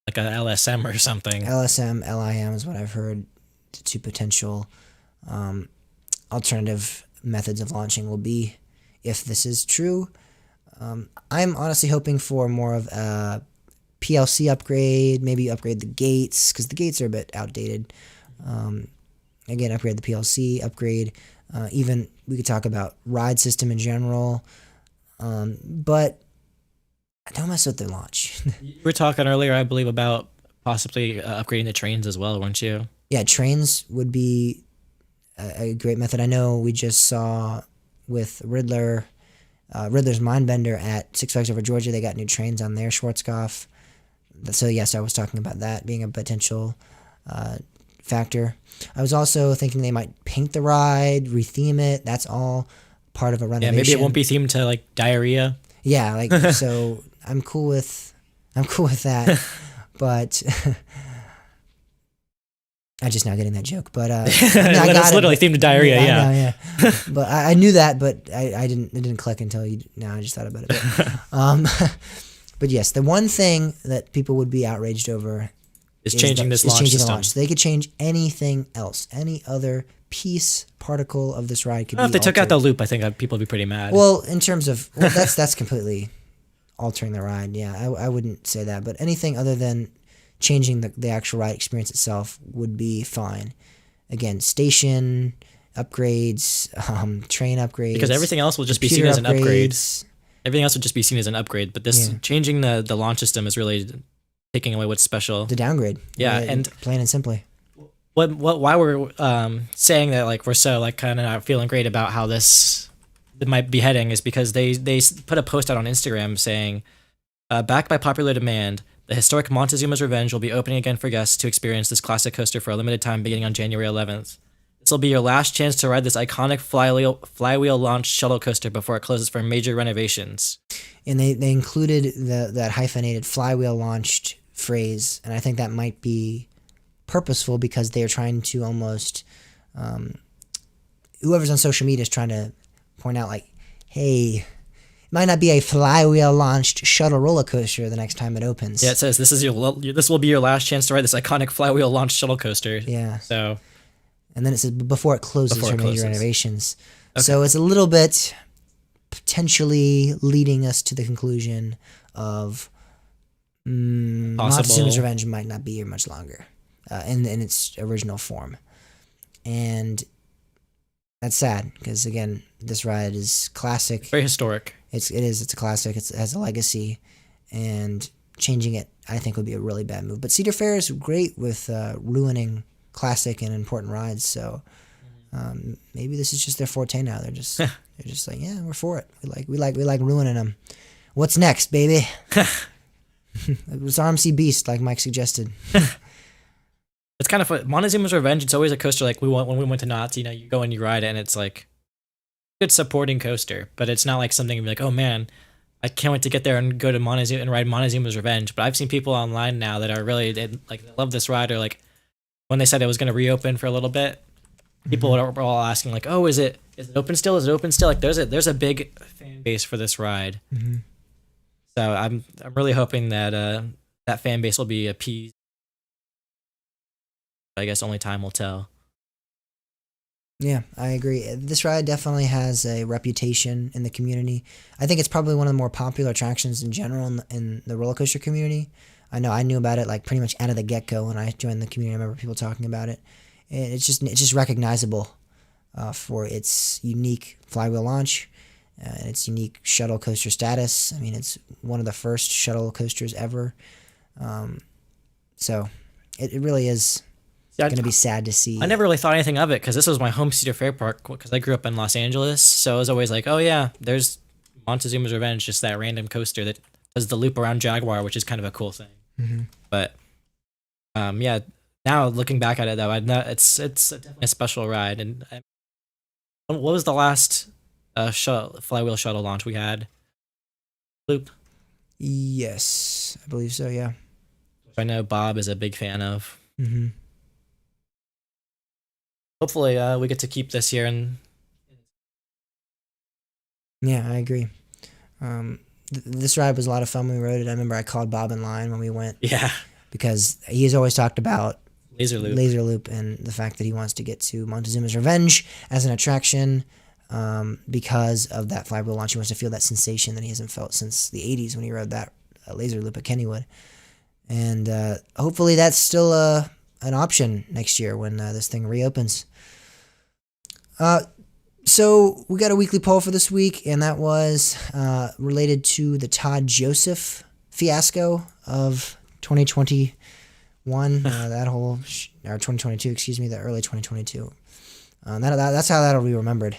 Speaker 1: Like a LSM or something.
Speaker 2: LSM, LIM is what I've heard to potential alternative methods of launching will be, if this is true. I'm honestly hoping for more of a PLC upgrade, maybe upgrade the gates, because the gates are a bit outdated. Again, upgrade the PLC, upgrade, even we could talk about ride system in general, but don't mess with the launch.
Speaker 1: You were talking earlier, I believe, about possibly upgrading the trains as well, weren't you?
Speaker 2: Yeah, trains would be a great method. I know we just saw with Riddler's Mindbender at Six Flags Over Georgia, they got new trains on their Schwarzkopf. So yes, I was talking about that being a potential factor. I was also thinking they might paint the ride, retheme it. That's all part of a renovation.
Speaker 1: Yeah, maybe it won't be themed to like diarrhea.
Speaker 2: Yeah, like so. I'm cool with that, but I'm just now getting that joke. But no,
Speaker 1: it's literally themed to diarrhea. Yeah,
Speaker 2: I know, yeah. But I knew that, but I didn't. It didn't click until you. Now I just thought about it. But yes, the one thing that people would be outraged over
Speaker 1: is changing this launch system.
Speaker 2: They could change anything else, any other piece, particle of this ride could be
Speaker 1: if they
Speaker 2: altered.
Speaker 1: took out the loop, I think people would be pretty mad.
Speaker 2: Well, in terms of that's completely altering the ride. Yeah, I wouldn't say that, but anything other than changing the actual ride experience itself would be fine. Again, station upgrades, train upgrades.
Speaker 1: Because everything else will just be seen as an upgrade. Everything else would just be seen as an upgrade, but this changing the launch system is really taking away what's special.
Speaker 2: The downgrade.
Speaker 1: Yeah, and
Speaker 2: plain and simply.
Speaker 1: Why we're saying that like we're so like kind of not feeling great about how this might be heading is because they put a post out on Instagram saying, backed by popular demand, the historic Montezuma's Revenge will be opening again for guests to experience this classic coaster for a limited time beginning on January 11th. This will be your last chance to ride this iconic flywheel launched shuttle coaster before it closes for major renovations. And
Speaker 2: they included that hyphenated flywheel launched phrase, and I think that might be purposeful because they're trying to almost whoever's on social media is trying to point out like, hey, it might not be a flywheel launched shuttle roller coaster the next time it opens.
Speaker 1: Yeah, it says this will be your last chance to ride this iconic flywheel launched shuttle coaster.
Speaker 2: Yeah.
Speaker 1: So,
Speaker 2: and then it says before it closes for major renovations. Okay. So it's a little bit potentially leading us to the conclusion of Montezuma's Revenge might not be here much longer in its original form. And that's sad because, again, this ride is classic.
Speaker 1: Very historic.
Speaker 2: It's a classic. It has a legacy. And changing it, I think, would be a really bad move. But Cedar Fair is great with ruining classic and important rides. So maybe this is just their forte now. They're just like, yeah, we're for it. We like ruining them. What's next, baby? It was RMC Beast, like Mike suggested.
Speaker 1: It's kind of fun. Montezuma's Revenge, it's always a coaster like when we went to Knott's, you go and you ride it and it's like a good supporting coaster, but it's not like something you'd be like, oh man, I can't wait to get there and go to Montezuma and ride Montezuma's Revenge. But I've seen people online now that are really they love this ride, or like when they said it was going to reopen for a little bit, people were all asking like, oh, is it open still? Is it open still? Like there's a big fan base for this ride. Mm-hmm. So I'm really hoping that that fan base will be appeased I guess only time will tell.
Speaker 2: Yeah, I agree. This ride definitely has a reputation in the community. I think it's probably one of the more popular attractions in general in the roller coaster community. I know I knew about it like pretty much out of the get-go when I joined the community. I remember people talking about it. And it's just recognizable for its unique flywheel launch and its unique shuttle coaster status. I mean, it's one of the first shuttle coasters ever. So it really is going to be sad to see.
Speaker 1: I never really thought anything of it because this was my home Cedar Fair park because I grew up in Los Angeles. So I was always like, oh yeah, there's Montezuma's Revenge, just that random coaster that does the loop around Jaguar, which is kind of a cool thing.
Speaker 2: Mm-hmm.
Speaker 1: But yeah, now looking back at it though, it's definitely a special ride. And what was the last flywheel shuttle launch we had? Loop.
Speaker 2: Yes, I believe so. Yeah.
Speaker 1: I know Bob is a big fan of.
Speaker 2: Mm-hmm.
Speaker 1: Hopefully, we get to keep this here. And
Speaker 2: yeah, I agree. This ride was a lot of fun when we rode it. I remember I called Bob in line when we went.
Speaker 1: Yeah.
Speaker 2: Because he's always talked about
Speaker 1: Laser
Speaker 2: Loop and the fact that he wants to get to Montezuma's Revenge as an attraction because of that flywheel launch. He wants to feel that sensation that he hasn't felt since the 80s when he rode that Laser Loop at Kennywood. And hopefully that's still an option next year when this thing reopens. So we got a weekly poll for this week, and that was related to the Todd Joseph fiasco of 2021. That whole or 2022, excuse me, the early 2022. That's how that'll be remembered.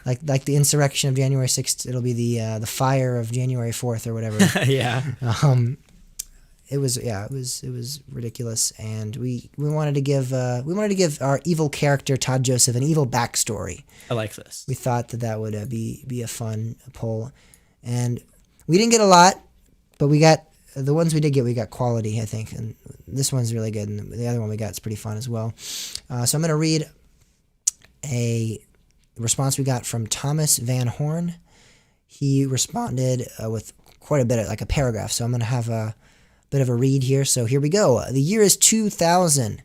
Speaker 2: like the insurrection of January 6th, it'll be the fire of January 4th or whatever.
Speaker 1: Yeah.
Speaker 2: It was ridiculous, and we wanted to give our evil character Todd Joseph an evil backstory.
Speaker 1: I like this.
Speaker 2: We thought that would be a fun poll, and we didn't get a lot, but we got the ones we did get. We got quality, I think, and this one's really good, and the other one we got is pretty fun as well. So I'm gonna read a response we got from Thomas Van Horn. He responded with quite a bit, like a paragraph. So I'm gonna have a bit of a read here. So here we go. The year is 2000,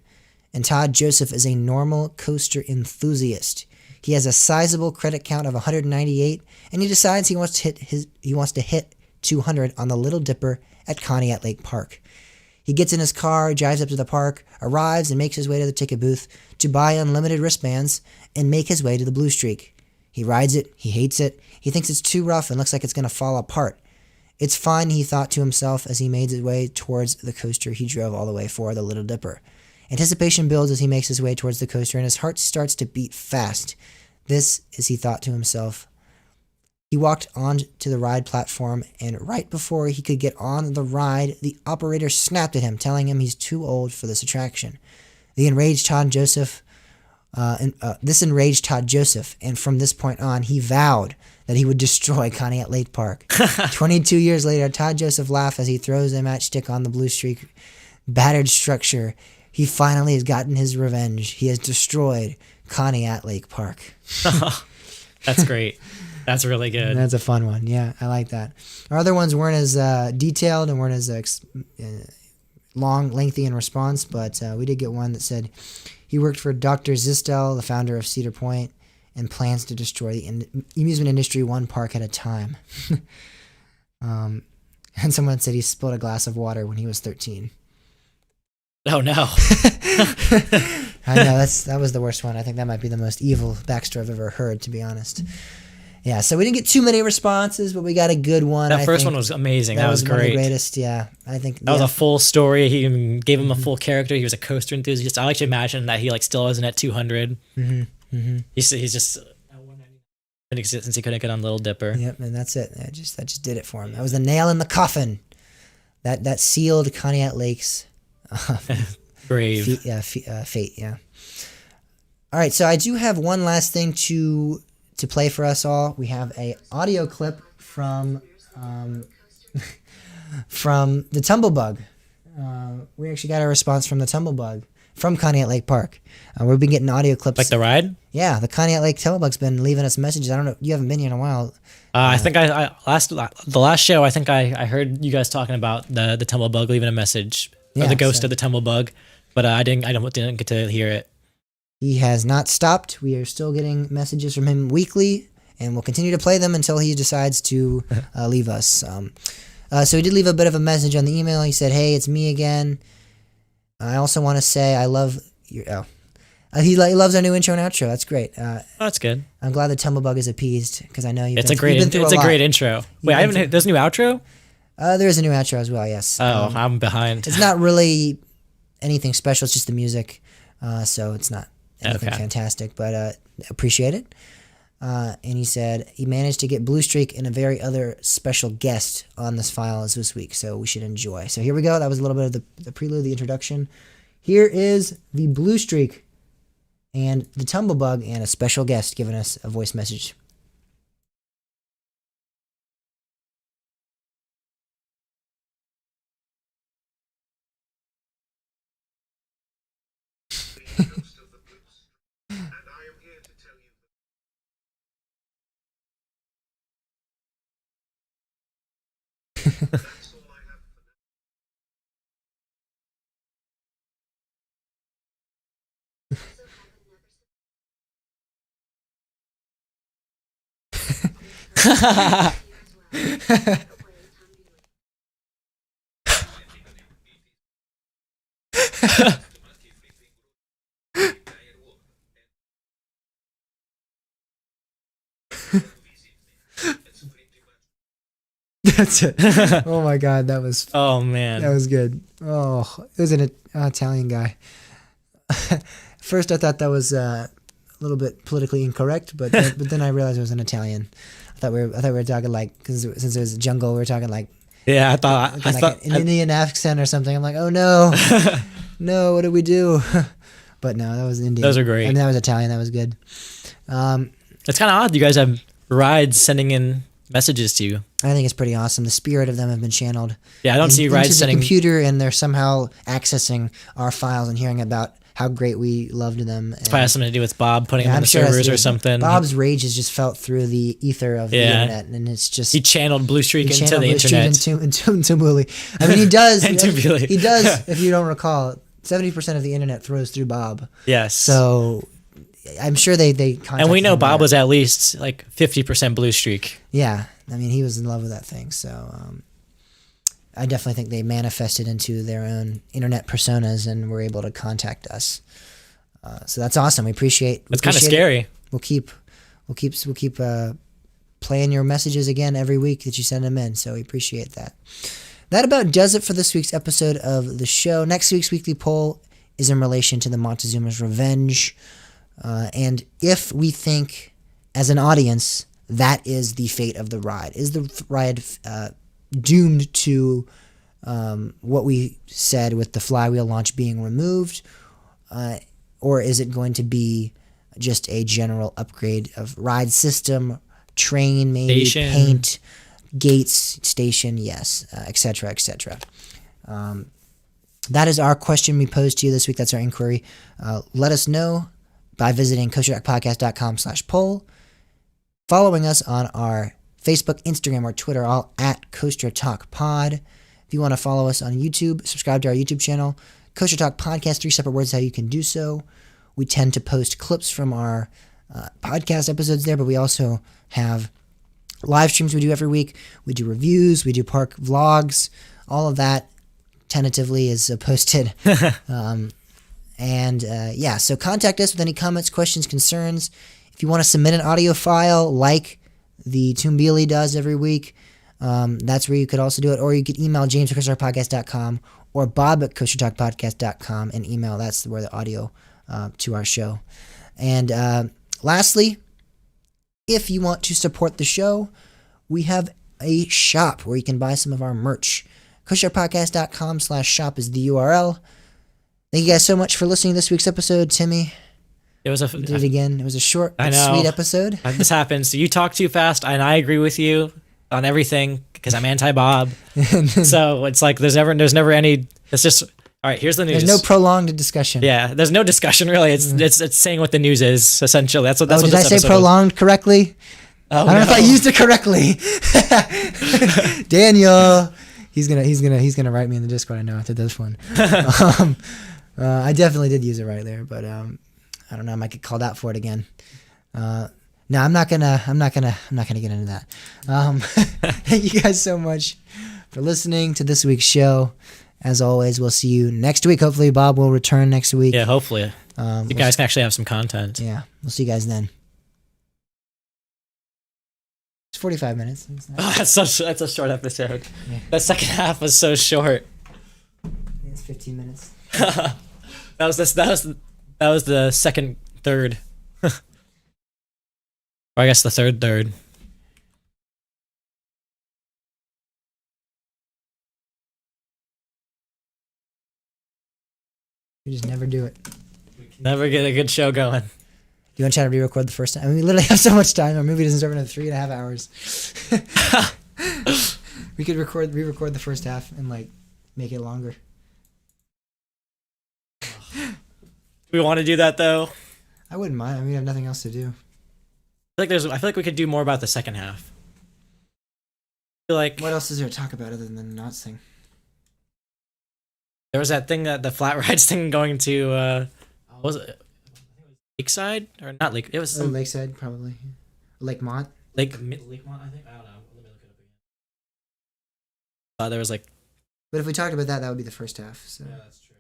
Speaker 2: and Todd Joseph is a normal coaster enthusiast. He has a sizable credit count of 198, and he decides he wants to hit 200 on the Little Dipper at Conneaut Lake Park. He gets in his car, drives up to the park, arrives, and makes his way to the ticket booth to buy unlimited wristbands and make his way to the Blue Streak. He rides it. He hates it. He thinks it's too rough and looks like it's going to fall apart. It's fine, he thought to himself as he made his way towards the coaster he drove all the way for, the Little Dipper. Anticipation builds as he makes his way towards the coaster, and his heart starts to beat fast. This is, he thought to himself. He walked onto the ride platform, and right before he could get on the ride, the operator snapped at him, telling him he's too old for this attraction. This enraged Todd Joseph, and from this point on, he vowed that he would destroy Conneaut Lake Park. 22 years later, Todd Joseph laughs as he throws a matchstick on the Blue Streak battered structure. He finally has gotten his revenge. He has destroyed Conneaut Lake Park.
Speaker 1: That's great. That's really good.
Speaker 2: That's a fun one. Yeah, I like that. Our other ones weren't as detailed and weren't as long, lengthy in response, but we did get one that said he worked for Dr. Zistel, the founder of Cedar Point, and plans to destroy the amusement industry one park at a time. And someone said he spilled a glass of water when he was 13.
Speaker 1: Oh no.
Speaker 2: I know, that was the worst one. I think that might be the most evil backstory I've ever heard, to be honest. Yeah, so we didn't get too many responses, but we got a good one.
Speaker 1: That first one was amazing. That was great.
Speaker 2: One of the greatest, yeah. I think
Speaker 1: that was a full story. He even gave him a full character. He was a coaster enthusiast. I like to imagine that he still isn't at 200. He's just since he couldn't get on Little Dipper.
Speaker 2: Yep, and that's it. That just did it for him. That was the nail in the coffin. That sealed Conneaut Lake's
Speaker 1: grave.
Speaker 2: Fate. Yeah. All right, so I do have one last thing to play for us all. We have a audio clip from from the Tumblebug. We actually got a response from the Tumblebug from Conneaut Lake Park. We've been getting audio clips.
Speaker 1: Like the ride?
Speaker 2: Yeah, the Conneaut Lake Tumblebug's been leaving us messages. I don't know, you haven't been here in a while.
Speaker 1: I think the last show, I think I heard you guys talking about the Tumblebug leaving a message, or the ghost of the Tumblebug. but I didn't get to hear it.
Speaker 2: He has not stopped. We are still getting messages from him weekly, and we'll continue to play them until he decides to leave us. So he did leave a bit of a message on the email. He said, "Hey, it's me again. I also want to say I love your." Oh. He loves our new intro and outro. That's great.
Speaker 1: That's good.
Speaker 2: I'm glad the Tumblebug is appeased because I know you've
Speaker 1: It's
Speaker 2: been,
Speaker 1: a great.
Speaker 2: you've been through
Speaker 1: It's
Speaker 2: a
Speaker 1: a
Speaker 2: lot.
Speaker 1: great intro. Wait, I haven't. There's a new outro.
Speaker 2: There is a new outro as well. Yes.
Speaker 1: Oh, I'm behind.
Speaker 2: It's not really anything special. It's just the music, so it's not anything
Speaker 1: Okay.
Speaker 2: fantastic. But appreciate it. And he said he managed to get Blue Streak and a very other special guest on this file as this week, so we should enjoy. So here we go. That was a little bit of the prelude, the introduction. Here is the Blue Streak and the Tumblebug and a special guest giving us a voice message. That's it. Oh my God, that was
Speaker 1: Oh man.
Speaker 2: that was good. Oh, it was an Italian guy. First, I thought that was a little bit politically incorrect, but then I realized it was an Italian. I thought we were talking like because since it was a jungle, we were talking like
Speaker 1: Yeah, I thought.
Speaker 2: an Indian accent or something. I'm like, oh no, no, what did we do? But no, that was Indian.
Speaker 1: Those are great.
Speaker 2: And that was Italian. That was good.
Speaker 1: It's kind of odd. You guys have rides sending in messages to you.
Speaker 2: I think it's pretty awesome. The spirit of them have been channeled.
Speaker 1: Yeah, I don't see rides
Speaker 2: into the
Speaker 1: sending.
Speaker 2: computer, and they're somehow accessing our files and hearing about how great we loved them.
Speaker 1: It's probably has something to do with Bob putting them on the
Speaker 2: it has
Speaker 1: servers
Speaker 2: to
Speaker 1: or
Speaker 2: do-
Speaker 1: something.
Speaker 2: Bob's rage is just felt through the ether of the
Speaker 1: Yeah.
Speaker 2: internet, and it's just
Speaker 1: He channeled Blue Streak
Speaker 2: he
Speaker 1: into
Speaker 2: channeled
Speaker 1: the
Speaker 2: Blue Streak
Speaker 1: internet.
Speaker 2: into Bully. I mean, he does.
Speaker 1: Into Bully.
Speaker 2: He does. If you don't recall, 70% of the internet throws through Bob.
Speaker 1: Yes.
Speaker 2: So I'm sure they contacted
Speaker 1: and we know
Speaker 2: him
Speaker 1: Bob
Speaker 2: there.
Speaker 1: was at least like 50% Blue Streak.
Speaker 2: Yeah, I mean, he was in love with that thing. So I definitely think they manifested into their own internet personas and were able to contact us. So that's awesome. We appreciate.
Speaker 1: It's kind of
Speaker 2: appreciate it.
Speaker 1: scary.
Speaker 2: We'll keep playing your messages again every week that you send them in. So we appreciate that. That about does it for this week's episode of the show. Next week's weekly poll is in relation to the Montezuma's Revenge, and if we think, as an audience, that is the fate of the ride. Is the ride doomed to what we said with the flywheel launch being removed, or is it going to be just a general upgrade of ride system, train, maybe
Speaker 1: Station.
Speaker 2: paint, gates, station, yes, etc., etc. That is our question we posed to you this week. That's our inquiry. Let us know by visiting coastertalkpodcast.com/poll, following us on our Facebook, Instagram, or Twitter, all at Coaster Talk Pod. If you want to follow us on YouTube, subscribe to our YouTube channel, Coaster Talk Podcast, 3 separate words how you can do so. We tend to post clips from our podcast episodes there, but we also have live streams we do every week. We do reviews, we do park vlogs, all of that tentatively is posted. So contact us with any comments, questions, concerns. If you want to submit an audio file like the Toombeely does every week, that's where you could also do it. Or you could email James at coastertalkpodcast.com or Bob at coastertalkpodcast.com and email. That's where the audio to our show. And lastly, if you want to support the show, we have a shop where you can buy some of our merch. coastertalkpodcast.com/shop is the URL. Thank you guys so much for listening to this week's episode. Timmy,
Speaker 1: It was a.
Speaker 2: we did it again. It was a short
Speaker 1: I
Speaker 2: but
Speaker 1: know.
Speaker 2: sweet episode.
Speaker 1: This happens. You talk too fast, and I agree with you on everything because I'm anti-Bob. So it's like there's never any. It's just all right. Here's the news.
Speaker 2: There's no prolonged discussion.
Speaker 1: Yeah, there's no discussion really. It's saying what the news is essentially. That's what. That's what
Speaker 2: Did I
Speaker 1: this
Speaker 2: say
Speaker 1: episode
Speaker 2: prolonged correctly?
Speaker 1: Oh,
Speaker 2: I don't know if I used it correctly. Daniel, he's gonna write me in the Discord. I know after this one. I definitely did use it right there, but I don't know. I might get called out for it again. No, I'm not gonna get into that. Thank you guys so much for listening to this week's show. As always, we'll see you next week. Hopefully, Bob will return next week.
Speaker 1: Yeah, hopefully. You guys can actually have some content.
Speaker 2: Yeah, we'll see you guys then. It's 45 minutes.
Speaker 1: Oh, that's a short episode.
Speaker 2: Yeah.
Speaker 1: That second half was so short.
Speaker 2: It's 15 minutes.
Speaker 1: that was the second third. Or I guess the third.
Speaker 2: We just never do it.
Speaker 1: Never get a good show going.
Speaker 2: Do you want to try to re-record the first time? I mean, we literally have so much time. Our movie doesn't start for another 3.5 hours. We could re-record the first half and like make it longer.
Speaker 1: Do we want to do that though?
Speaker 2: I wouldn't mind. I mean, we have nothing else to do.
Speaker 1: I feel like we could do more about the second half. I feel like
Speaker 2: What else is there to talk about other than the knots thing?
Speaker 1: there was that thing that the flat rides thing going to what was it Lakeside or not Lake? It was some
Speaker 2: Lakeside, probably. Lakemont.
Speaker 1: Lakemont, I think. I don't know. Let me look it up again. There was like.
Speaker 2: But if we talked about that, that would be the first half. So.
Speaker 1: Yeah, that's true.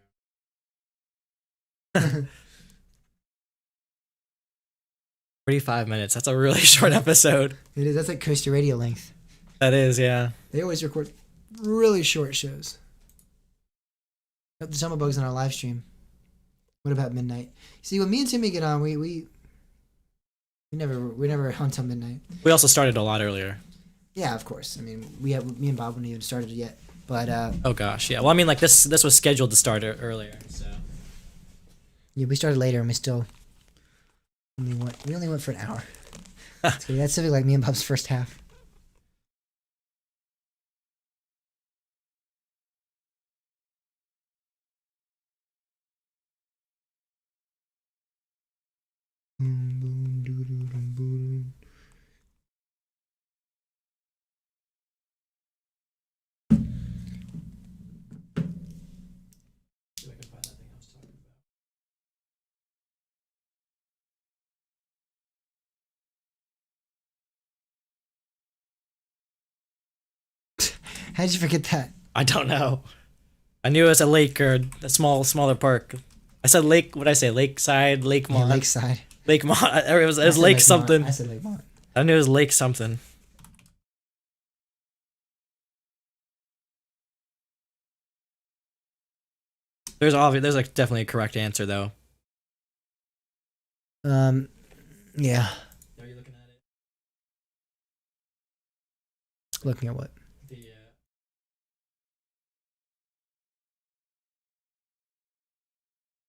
Speaker 1: 45 minutes. That's a really short episode.
Speaker 2: It is. That's like Coaster Radio length.
Speaker 1: That is, yeah.
Speaker 2: They always record really short shows. The Summer Bugs on our live stream. What about midnight? See, when me and Timmy get on, we never on till midnight.
Speaker 1: We also started a lot earlier.
Speaker 2: Yeah, of course. I mean, me and Bob haven't even started yet. But
Speaker 1: oh gosh, yeah. Well, I mean, like this was scheduled to start earlier, so.
Speaker 2: Yeah, we started later, and we still only went for an hour. So that's something like me and Bob's first half. How did you forget that?
Speaker 1: I don't know. I knew it was a lake or a smaller park. I said lake. What did I say? Lakeside, Lakemont.
Speaker 2: Yeah, Lakeside.
Speaker 1: Lakemont. It was Lake
Speaker 2: Lakemont.
Speaker 1: something.
Speaker 2: I said Lakemont.
Speaker 1: I knew it was Lake something. There's like definitely a correct answer though.
Speaker 2: Yeah.
Speaker 1: Are you looking at it?
Speaker 2: Looking at what?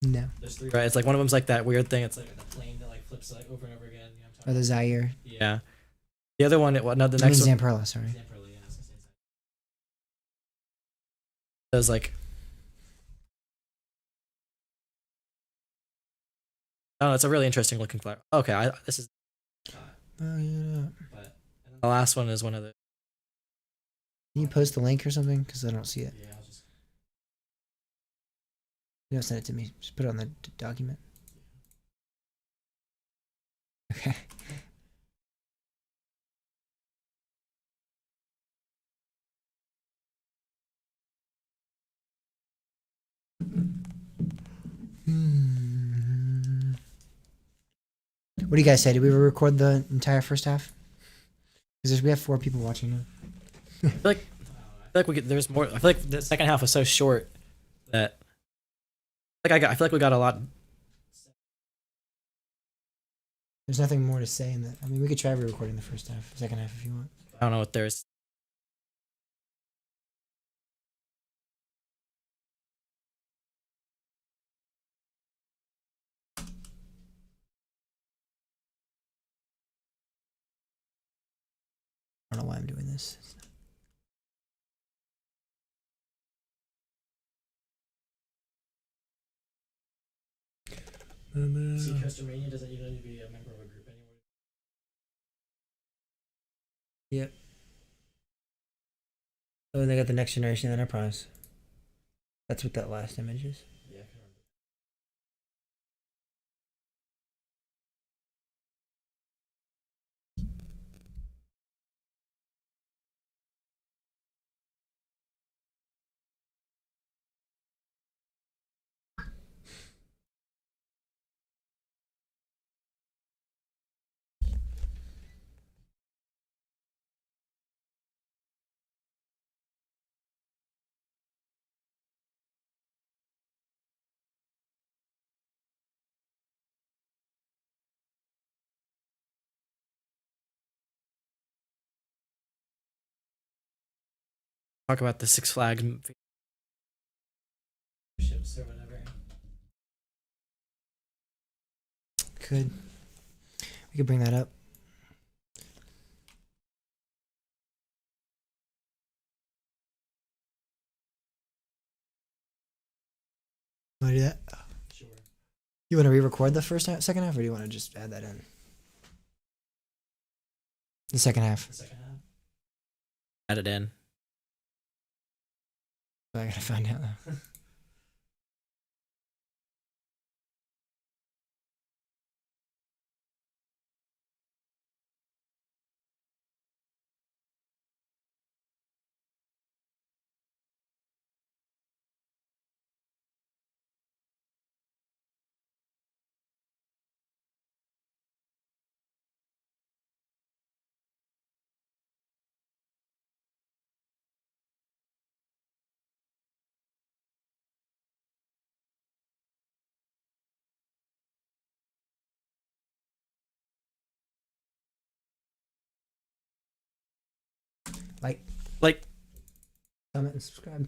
Speaker 2: No.
Speaker 1: There's three. Right. It's like one of them's like that weird thing. It's like the plane that like flips like over and over again. You know what I'm
Speaker 2: Or the Zaire.
Speaker 1: Yeah. The other one. What? No, the
Speaker 2: I mean
Speaker 1: next one.
Speaker 2: Zamperla, sorry.
Speaker 1: Zamperla, yeah, it was like. Oh, it's a really interesting looking flower. Okay, this is.
Speaker 2: Oh yeah.
Speaker 1: But the last one is one of the.
Speaker 2: Can you post the link or something? Because I don't see it.
Speaker 1: Yeah, I'll just.
Speaker 2: You don't send it to me. Just put it on the document. Okay. What do you guys say? Did we record the entire first half? Because we have 4 people watching now.
Speaker 1: I feel like we get there's more. I feel like the second half was so short that. I feel like we got a lot.
Speaker 2: There's nothing more to say in that. I mean, we could try re-recording the first half, second half if you want.
Speaker 1: I don't know what there's.
Speaker 2: I don't know why I'm doing this.
Speaker 1: See, Coaster Mania doesn't even need to be a member of a group anymore.
Speaker 2: Yep. Oh, and they got the Next Generation Enterprise. That's what that last image is.
Speaker 1: talk about the Six Flags ships or whatever.
Speaker 2: We could bring that up. Want to do that?
Speaker 1: Sure.
Speaker 2: You want to re-record the second half, or do you want to just add that in? The second half.
Speaker 1: The second half. Add it in.
Speaker 2: I gotta find out though.
Speaker 1: Like,
Speaker 2: comment, and subscribe.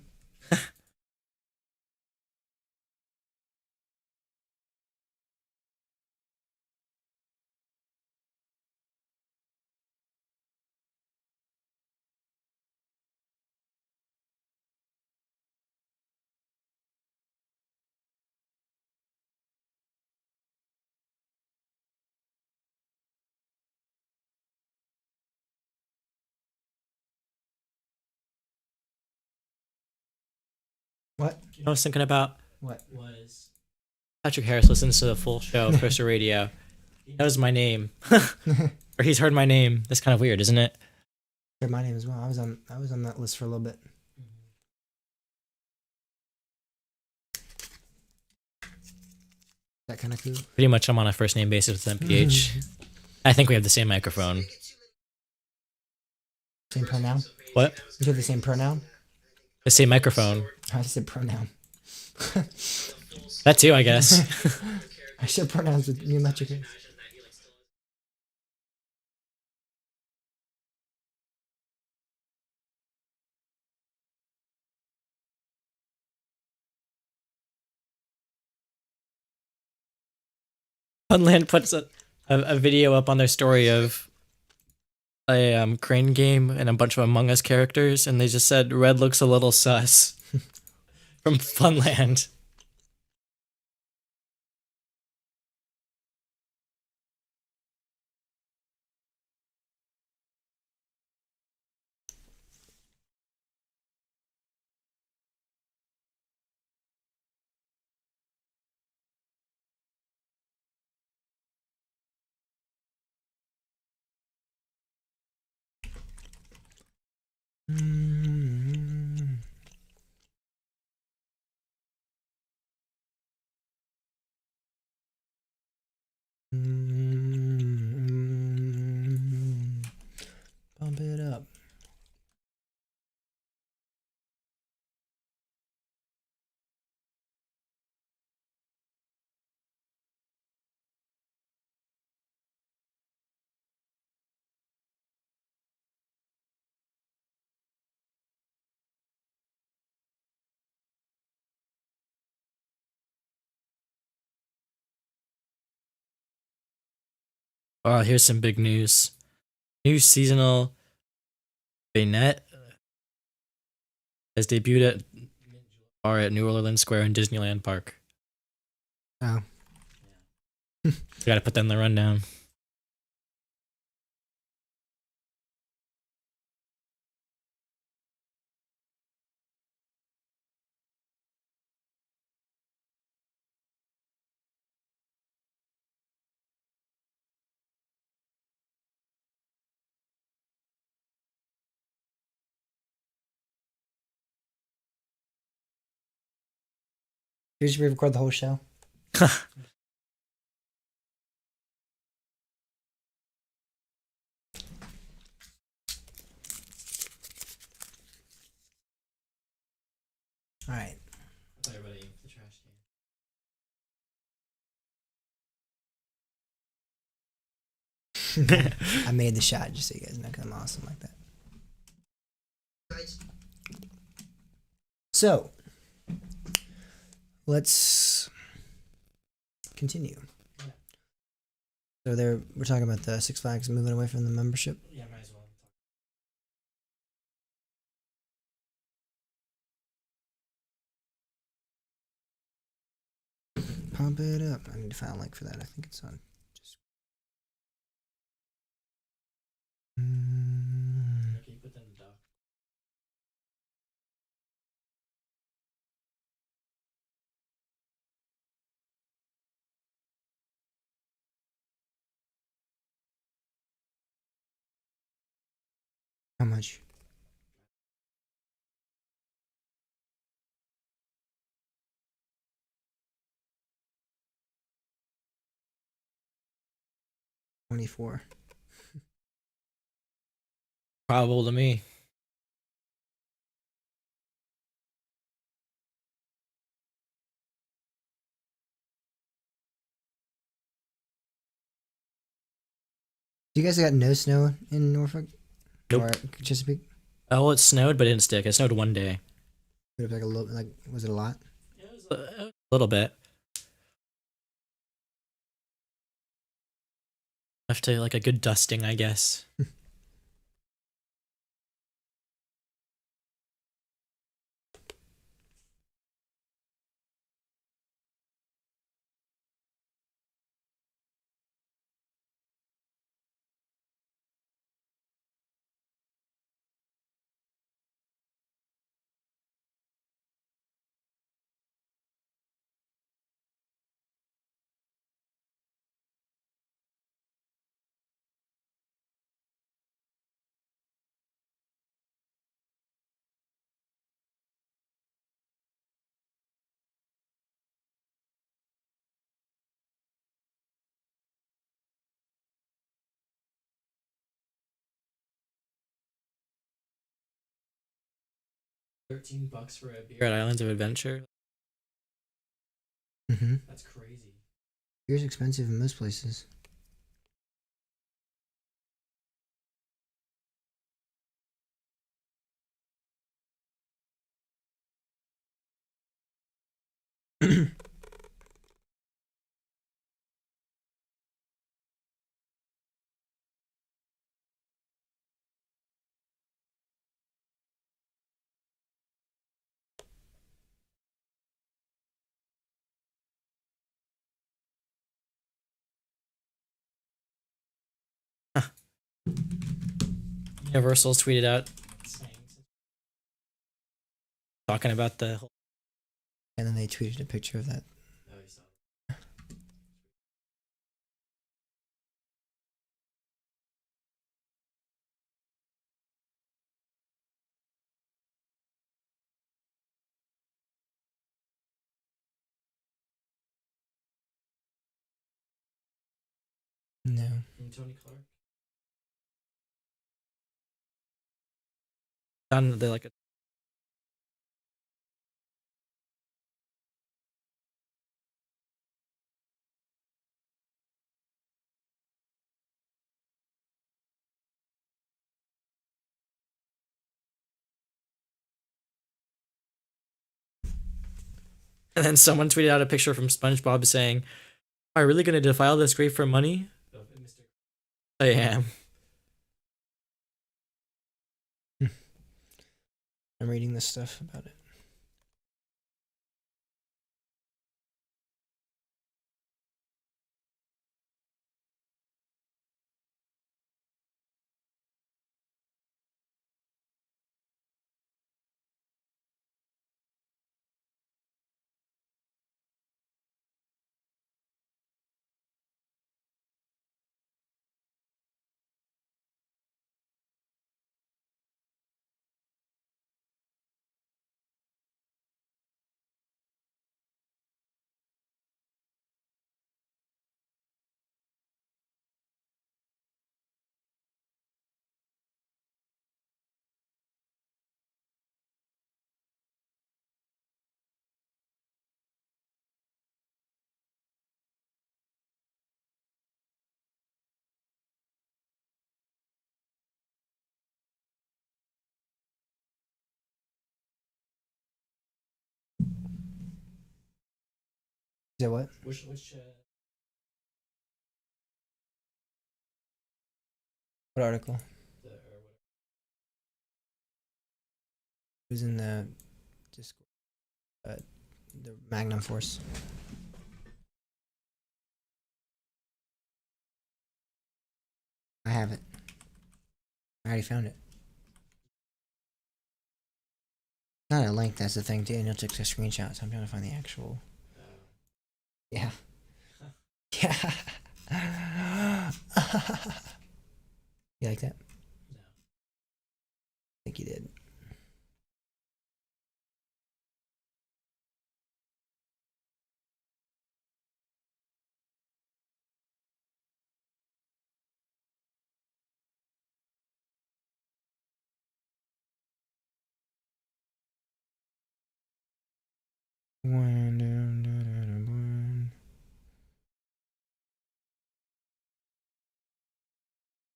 Speaker 2: What?
Speaker 1: I was thinking about
Speaker 2: What?
Speaker 1: was Patrick Harris listens to the full show of Coaster Radio. He knows my name, or he's heard my name. That's kind of weird, isn't it?
Speaker 2: Heard my name as well. I was on that list for a little bit. That kind of cool.
Speaker 1: Pretty much, I'm on a first name basis with MPH. I think we have the same microphone.
Speaker 2: Same pronoun?
Speaker 1: What?
Speaker 2: You have the same pronoun?
Speaker 1: The same microphone.
Speaker 2: I said pronoun.
Speaker 1: That too, I guess.
Speaker 2: I said pronouns with new metric.
Speaker 1: Funland puts a video up on their story of a crane game and a bunch of Among Us characters, and they just said red looks a little sus from Funland.
Speaker 2: Pump it up.
Speaker 1: Oh, here's some big news. New seasonal Bayonet has debuted at New Orleans Square in Disneyland Park.
Speaker 2: Oh.
Speaker 1: We gotta put that in the rundown.
Speaker 2: Did you record the whole show? All right. I made the shot just so you guys know 'cause I'm awesome like that. So let's continue. So we're talking about the Six Flags moving away from the membership.
Speaker 1: Yeah, might as well.
Speaker 2: Pump it up. I need to find a link for that. I think it's on. How much? $24.
Speaker 1: Probable to me.
Speaker 2: Do you guys got no snow in Norfolk?
Speaker 1: Nope.
Speaker 2: Or Chesapeake?
Speaker 1: Oh, it snowed, but it didn't stick. It snowed one day.
Speaker 2: It was like a little, like, was it a lot?
Speaker 1: It was a little bit. After like a good dusting, I guess. $13 for a beer at Islands of Adventure.
Speaker 2: Mm-hmm.
Speaker 1: That's crazy.
Speaker 2: Beer's expensive in most places.
Speaker 1: Universal's tweeted out talking about the whole.
Speaker 2: And then they tweeted a picture of that. No.
Speaker 1: From Tony Clark. Done the like a. And then someone tweeted out a picture from SpongeBob saying, "Am I really going to defile this grape for money?" I am.
Speaker 2: I'm reading this stuff about it. Is that what?
Speaker 1: Which
Speaker 2: What article? It was in the Discord. The Magnum Force. I have it. I already found it. Not a link, that's the thing. Daniel took a screenshot, so I'm trying to find the actual. Yeah. Yeah. You like that?
Speaker 1: No.
Speaker 2: I think you did.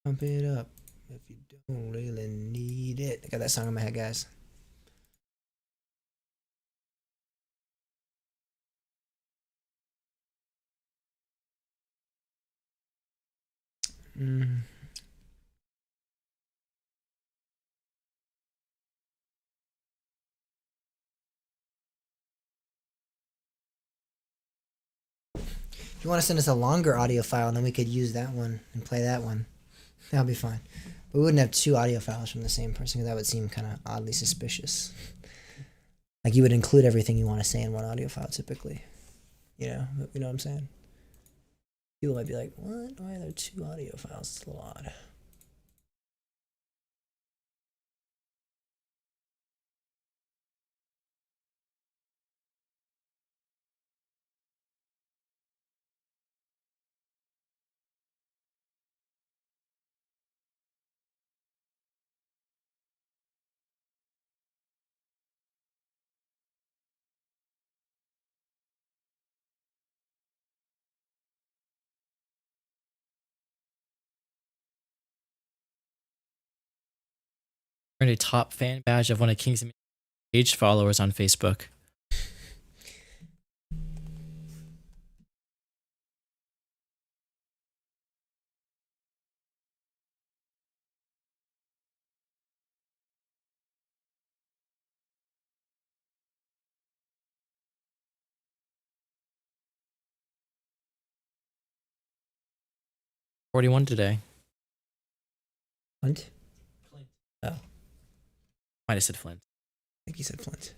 Speaker 2: Pump it up if you don't really need it. I got that song in my head, guys. If you want to send us a longer audio file, then we could use that one and play that one. That'll be fine. But we wouldn't have two audio files from the same person because that would seem kind of oddly suspicious. Like you would include everything you want to say in one audio file typically. You know what I'm saying? People might be like, what? Why are there two audio files? It's a little odd.
Speaker 1: Earned a top fan badge of one of King's page followers on Facebook. "41 today."
Speaker 2: Flint? Oh,
Speaker 1: Might have said Flint.
Speaker 2: I think he said Flint.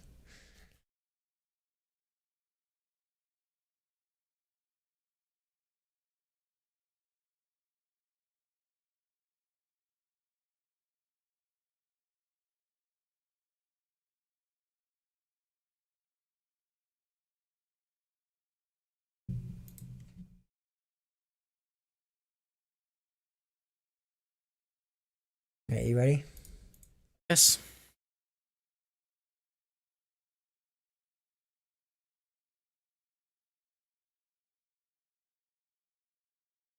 Speaker 2: Okay, you ready?
Speaker 1: Yes.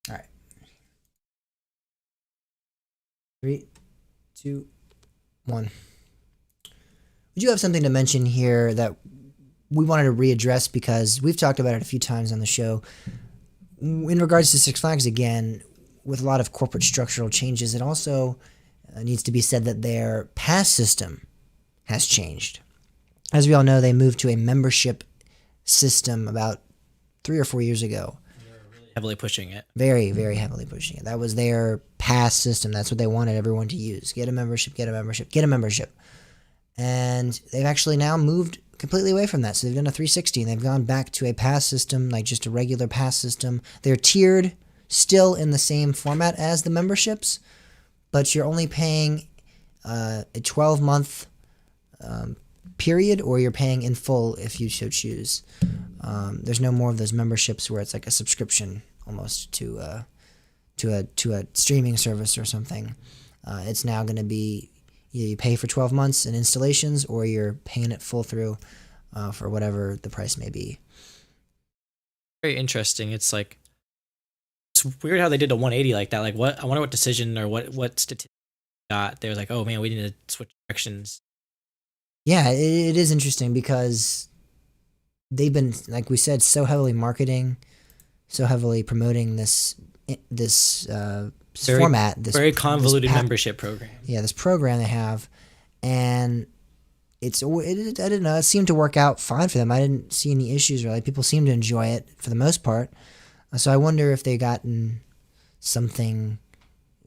Speaker 2: All right. 3, 2, 1. We do have something to mention here that we wanted to readdress because we've talked about it a few times on the show. In regards to Six Flags, again, with a lot of corporate structural changes, it also needs to be said that their pass system has changed. As we all know, they moved to a membership system about 3 or 4 years ago.
Speaker 1: Heavily pushing it.
Speaker 2: Very, very heavily pushing it. That was their pass system. That's what they wanted everyone to use. Get a membership, get a membership, get a membership. And they've actually now moved completely away from that. So they've done a 360 and they've gone back to a pass system, like just a regular pass system. They're tiered still in the same format as the memberships, but you're only paying a 12-month period, or you're paying in full if you so choose. There's no more of those memberships where it's like a subscription almost to a streaming service or something. It's now going to be either you pay for 12 months in installations, or you're paying it full through for whatever the price may be.
Speaker 1: Very interesting. It's like, it's weird how they did a 180 like that. Like, what? I wonder what decision or what statistic got. They were like, oh man, we need to switch directions.
Speaker 2: Yeah, it is interesting because they've been, like we said, so heavily marketing, so heavily promoting this
Speaker 1: Very
Speaker 2: format,
Speaker 1: very convoluted
Speaker 2: this
Speaker 1: membership program.
Speaker 2: yeah, this program they have, and I don't know, it seemed to work out fine for them. I didn't see any issues really. People seemed to enjoy it for the most part. So I wonder if they gotten something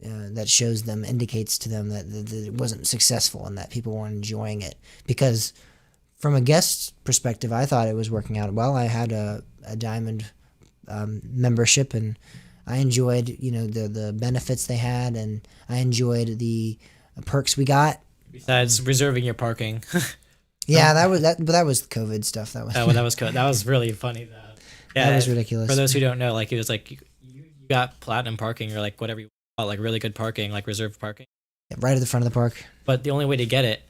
Speaker 2: that shows them, indicates to them that it wasn't successful and that people weren't enjoying it. Because from a guest perspective, I thought it was working out well. I had a diamond membership, and I enjoyed the benefits they had, and I enjoyed the perks we got.
Speaker 1: Besides reserving your parking.
Speaker 2: Yeah, but that was COVID stuff. That was
Speaker 1: that was really funny though. Yeah,
Speaker 2: that was ridiculous.
Speaker 1: For those who don't know, like it was like you got platinum parking or like whatever you want, like really good parking, like reserved parking.
Speaker 2: Yeah, right at the front of the park.
Speaker 1: But the only way to get it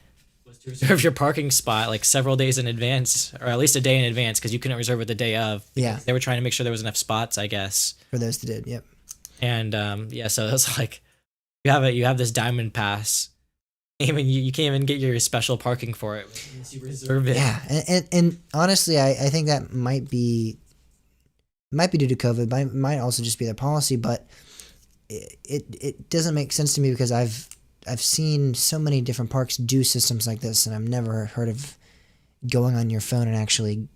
Speaker 1: was to reserve your parking spot like several days in advance, or at least a day in advance, because you couldn't reserve it the day of.
Speaker 2: Yeah,
Speaker 1: they were trying to make sure there was enough spots, I guess.
Speaker 2: For those that did, yep.
Speaker 1: And yeah, so it's like you have this diamond pass. Even you can't even get your special parking for it unless you reserve it.
Speaker 2: Yeah, and honestly, I think that might be due to COVID. Might also just be their policy, but it doesn't make sense to me because I've seen so many different parks do systems like this, and I've never heard of going on your phone and actually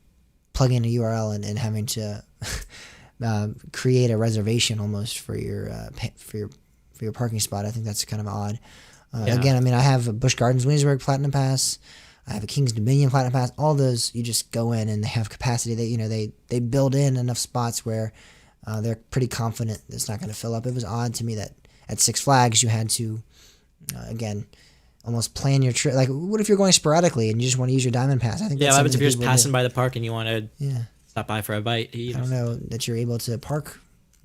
Speaker 2: plugging a URL and having to create a reservation almost for your parking spot. I think that's kind of odd. Again, I mean, I have a Busch Gardens Williamsburg Platinum Pass. I have a King's Dominion Platinum Pass. All those, you just go in and they have capacity. They build in enough spots where they're pretty confident it's not going to fill up. It was odd to me that at Six Flags you had to, again, almost plan your trip. Like, what if you're going sporadically and you just want to use your Diamond Pass? I think
Speaker 1: what happens if you're just passing by the park and you want to stop by for a bite?
Speaker 2: I don't know that you're able to park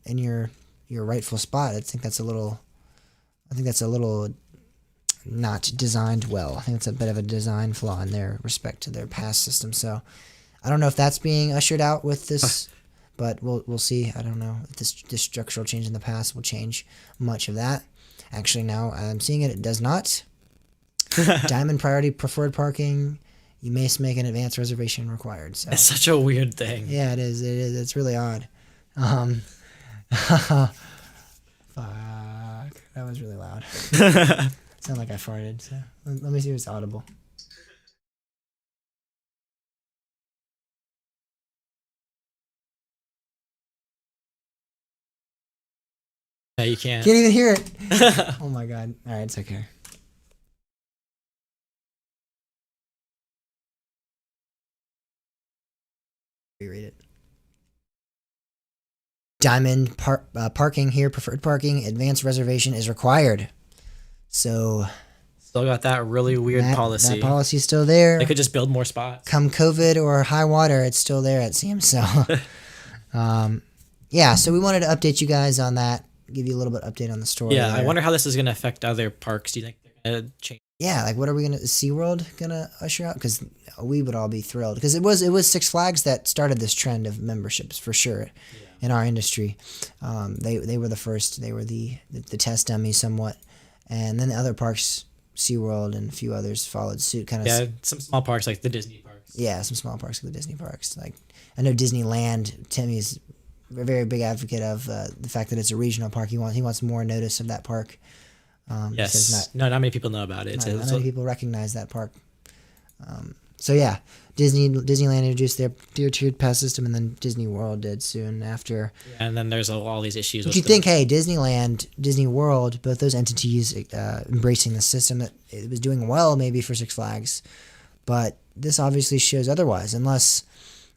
Speaker 2: in your rightful spot. I think that's a little not designed well. I think it's a bit of a design flaw in their respect to their pass system. So I don't know if that's being ushered out with this, but we'll see. I don't know if this structural change in the pass will change much of that. Actually, now I'm seeing it does not. Diamond priority preferred parking. You may make an advance reservation required. So
Speaker 1: it's such a weird thing.
Speaker 2: Yeah, it is. It's really odd. Fuck. That was really loud. Sound like I farted. So let me see if it's audible.
Speaker 1: Yeah, you can't.
Speaker 2: Can't even hear it. Oh my god. All right, it's okay. Reread it. Diamond parking here, preferred parking, advanced reservation is required. So
Speaker 1: still got that really weird policy.
Speaker 2: That policy's still there.
Speaker 1: They could just build more spots.
Speaker 2: Come COVID or high water, it's still there, it seems. So yeah, so we wanted to update you guys on that, give you a little bit of update on the story.
Speaker 1: Yeah, I wonder how this is going to affect other parks. Do you think they're going to change?
Speaker 2: Yeah, like what are we going to, SeaWorld going to usher out? Because we would all be thrilled. Because it was Six Flags that started this trend of memberships for sure in our industry. They were the first. They were the test dummy somewhat. And then the other parks, SeaWorld and a few others followed suit.
Speaker 1: Some small parks like the Disney parks.
Speaker 2: Yeah, some small parks like the Disney parks. Like I know Disneyland, Timmy's a very big advocate of the fact that it's a regional park. He wants more notice of that park.
Speaker 1: Yes. Not many people know about it.
Speaker 2: Not many people recognize that park. So yeah, Disneyland introduced their tiered pass system, and then Disney World did soon after.
Speaker 1: Yeah, and then there's all these issues.
Speaker 2: But you think, hey, Disneyland, Disney World, both those entities embracing the system, that it was doing well maybe for Six Flags, but this obviously shows otherwise, unless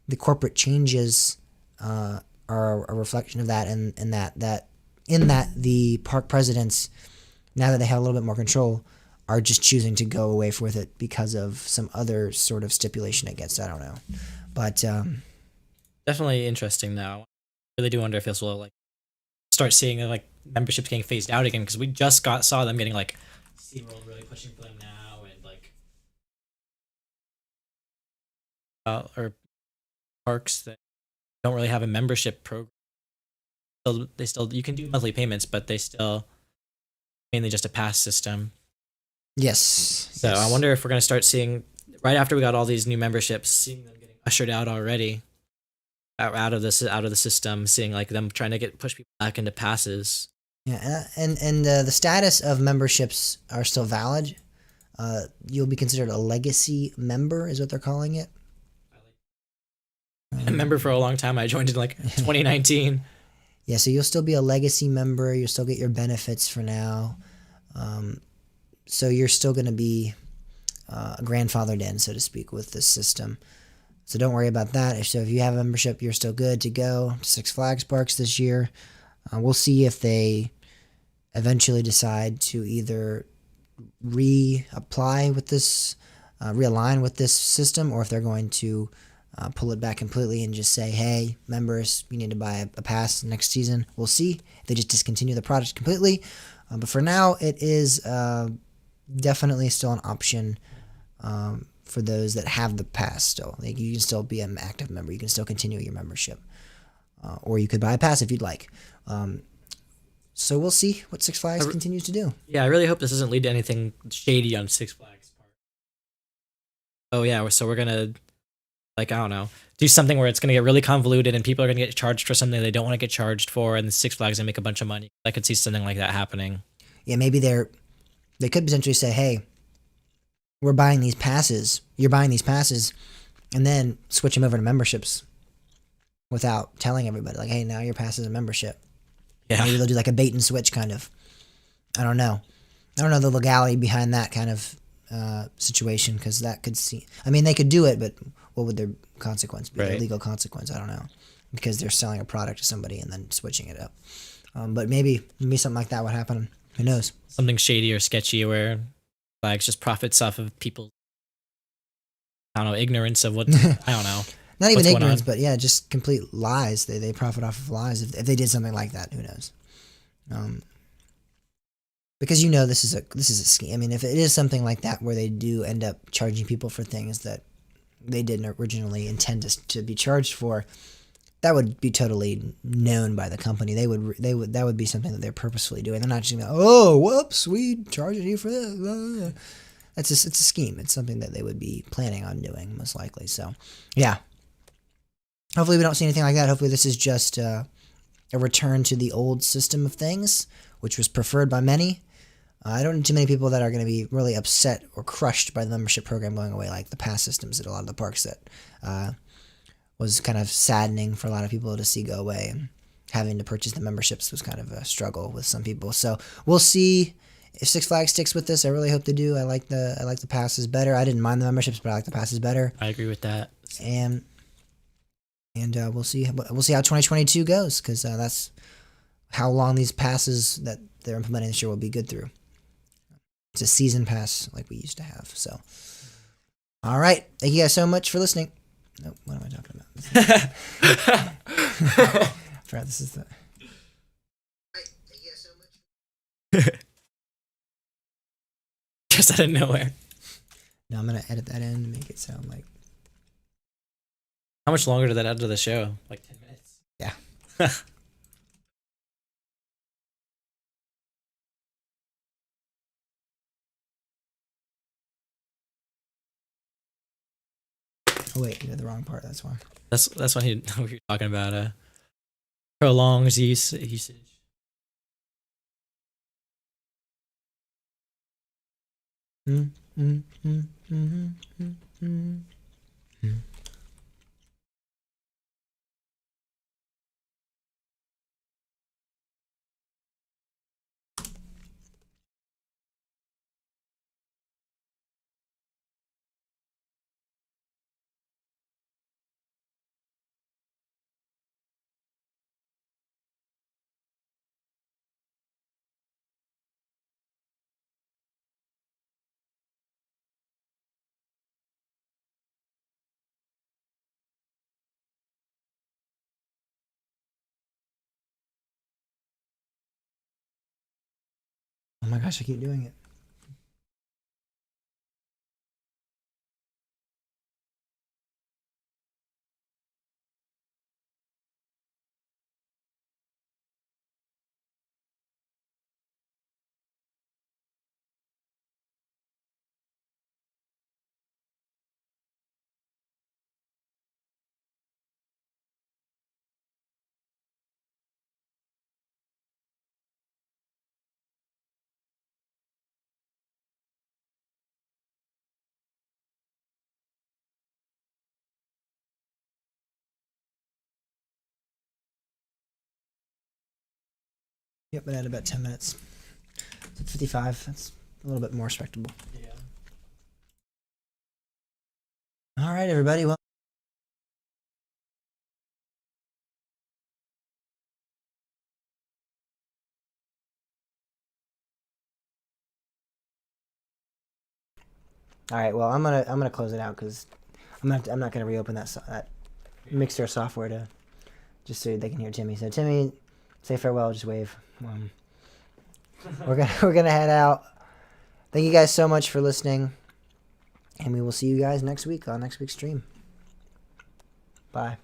Speaker 2: the corporate changes are a reflection of that, and that the park presidents, now that they have a little bit more control, are just choosing to go away with it because of some other sort of stipulation against it. I don't know. But
Speaker 1: definitely interesting though. I really do wonder if this will start seeing memberships getting phased out again, because we just saw them getting SeaWorld really pushing for them now, and or parks that don't really have a membership program. They still you can do monthly payments, but they still mainly just a pass system.
Speaker 2: Yes.
Speaker 1: So I wonder if we're going to start seeing, right after we got all these new memberships, seeing them getting ushered out already, out of the system. Seeing like them trying to push people back into passes.
Speaker 2: Yeah, and the status of memberships are still valid. You'll be considered a legacy member, is what they're calling it.
Speaker 1: I remember for a long time I joined in like 2019.
Speaker 2: Yeah, so you'll still be a legacy member. You'll still get your benefits for now. So you're still going to be grandfathered in, so to speak, with this system. So don't worry about that. So if you have a membership, you're still good to go to Six Flags parks this year. We'll see if they eventually decide to either reapply with this, realign with this system, or if they're going to pull it back completely and just say, hey, members, you need to buy a pass next season. We'll see if they just discontinue the product completely. But for now, it is definitely still an option for those that have the pass still. Like, you can still be an active member. You can still continue your membership. Or you could buy a pass if you'd like. So we'll see what Six Flags continues to do.
Speaker 1: Yeah, I really hope this doesn't lead to anything shady on Six Flags part. Oh yeah, so we're gonna, like, I don't know, do something where it's gonna get really convoluted and people are gonna get charged for something they don't want to get charged for, and the Six Flags gonna make a bunch of money. I could see something like that happening.
Speaker 2: Yeah, maybe they could potentially say, hey, we're buying these passes. You're buying these passes, and then switch them over to memberships without telling everybody. Like, hey, now your pass is a membership.
Speaker 1: Yeah.
Speaker 2: Maybe they'll do like a bait and switch kind of. I don't know the legality behind that kind of situation, because that could see. I mean, they could do it, but what would their consequence be?
Speaker 1: Right.
Speaker 2: Their legal consequence? I don't know, because they're selling a product to somebody and then switching it up. But maybe something like that would happen. Who knows?
Speaker 1: Something shady or sketchy where Flags just profits off of people's, I don't know, ignorance of what, I don't know.
Speaker 2: Not even ignorance, but yeah, just complete lies. They profit off of lies if they did something like that. Who knows? Because this is a scheme. I mean, if it is something like that where they do end up charging people for things that they didn't originally intend to be charged for, that would be totally known by the company. That would be something that they're purposefully doing. They're not just going, oh, whoops, we charged you for this. It's a scheme. It's something that they would be planning on doing, most likely. So, yeah. Hopefully we don't see anything like that. Hopefully this is just a return to the old system of things, which was preferred by many. I don't know too many people that are going to be really upset or crushed by the membership program going away, like the pass systems at a lot of the parks that was kind of saddening for a lot of people to see go away. And having to purchase the memberships was kind of a struggle with some people. So we'll see if Six Flags sticks with this. I really hope they do. I like the passes better. I didn't mind the memberships, but I like the passes better.
Speaker 1: I agree with that.
Speaker 2: And we'll see how 2022 goes, because that's how long these passes that they're implementing this year will be good through. It's a season pass like we used to have. So, all right, thank you guys so much for listening. No, what am I talking about? I forgot this is the. All right, thank you guys so much.
Speaker 1: Just out of nowhere.
Speaker 2: No, I'm gonna edit that in to make it sound like.
Speaker 1: How much longer did that add to the show? Like 10 minutes?
Speaker 2: Yeah. Oh wait, you did the wrong part. That's why.
Speaker 1: That's what you're talking about. Prolongs usage.
Speaker 2: Oh my gosh, I keep doing it. Yep, it had about 10 minutes. So 55. That's a little bit more respectable.
Speaker 1: Yeah.
Speaker 2: All right, everybody. Well. All right. Well, I'm gonna close it out because I'm not gonna reopen that Mixer software to just so they can hear Timmy. So Timmy, say farewell. Just wave. We're gonna head out. Thank you guys so much for listening, and we will see you guys next week on next week's stream. Bye.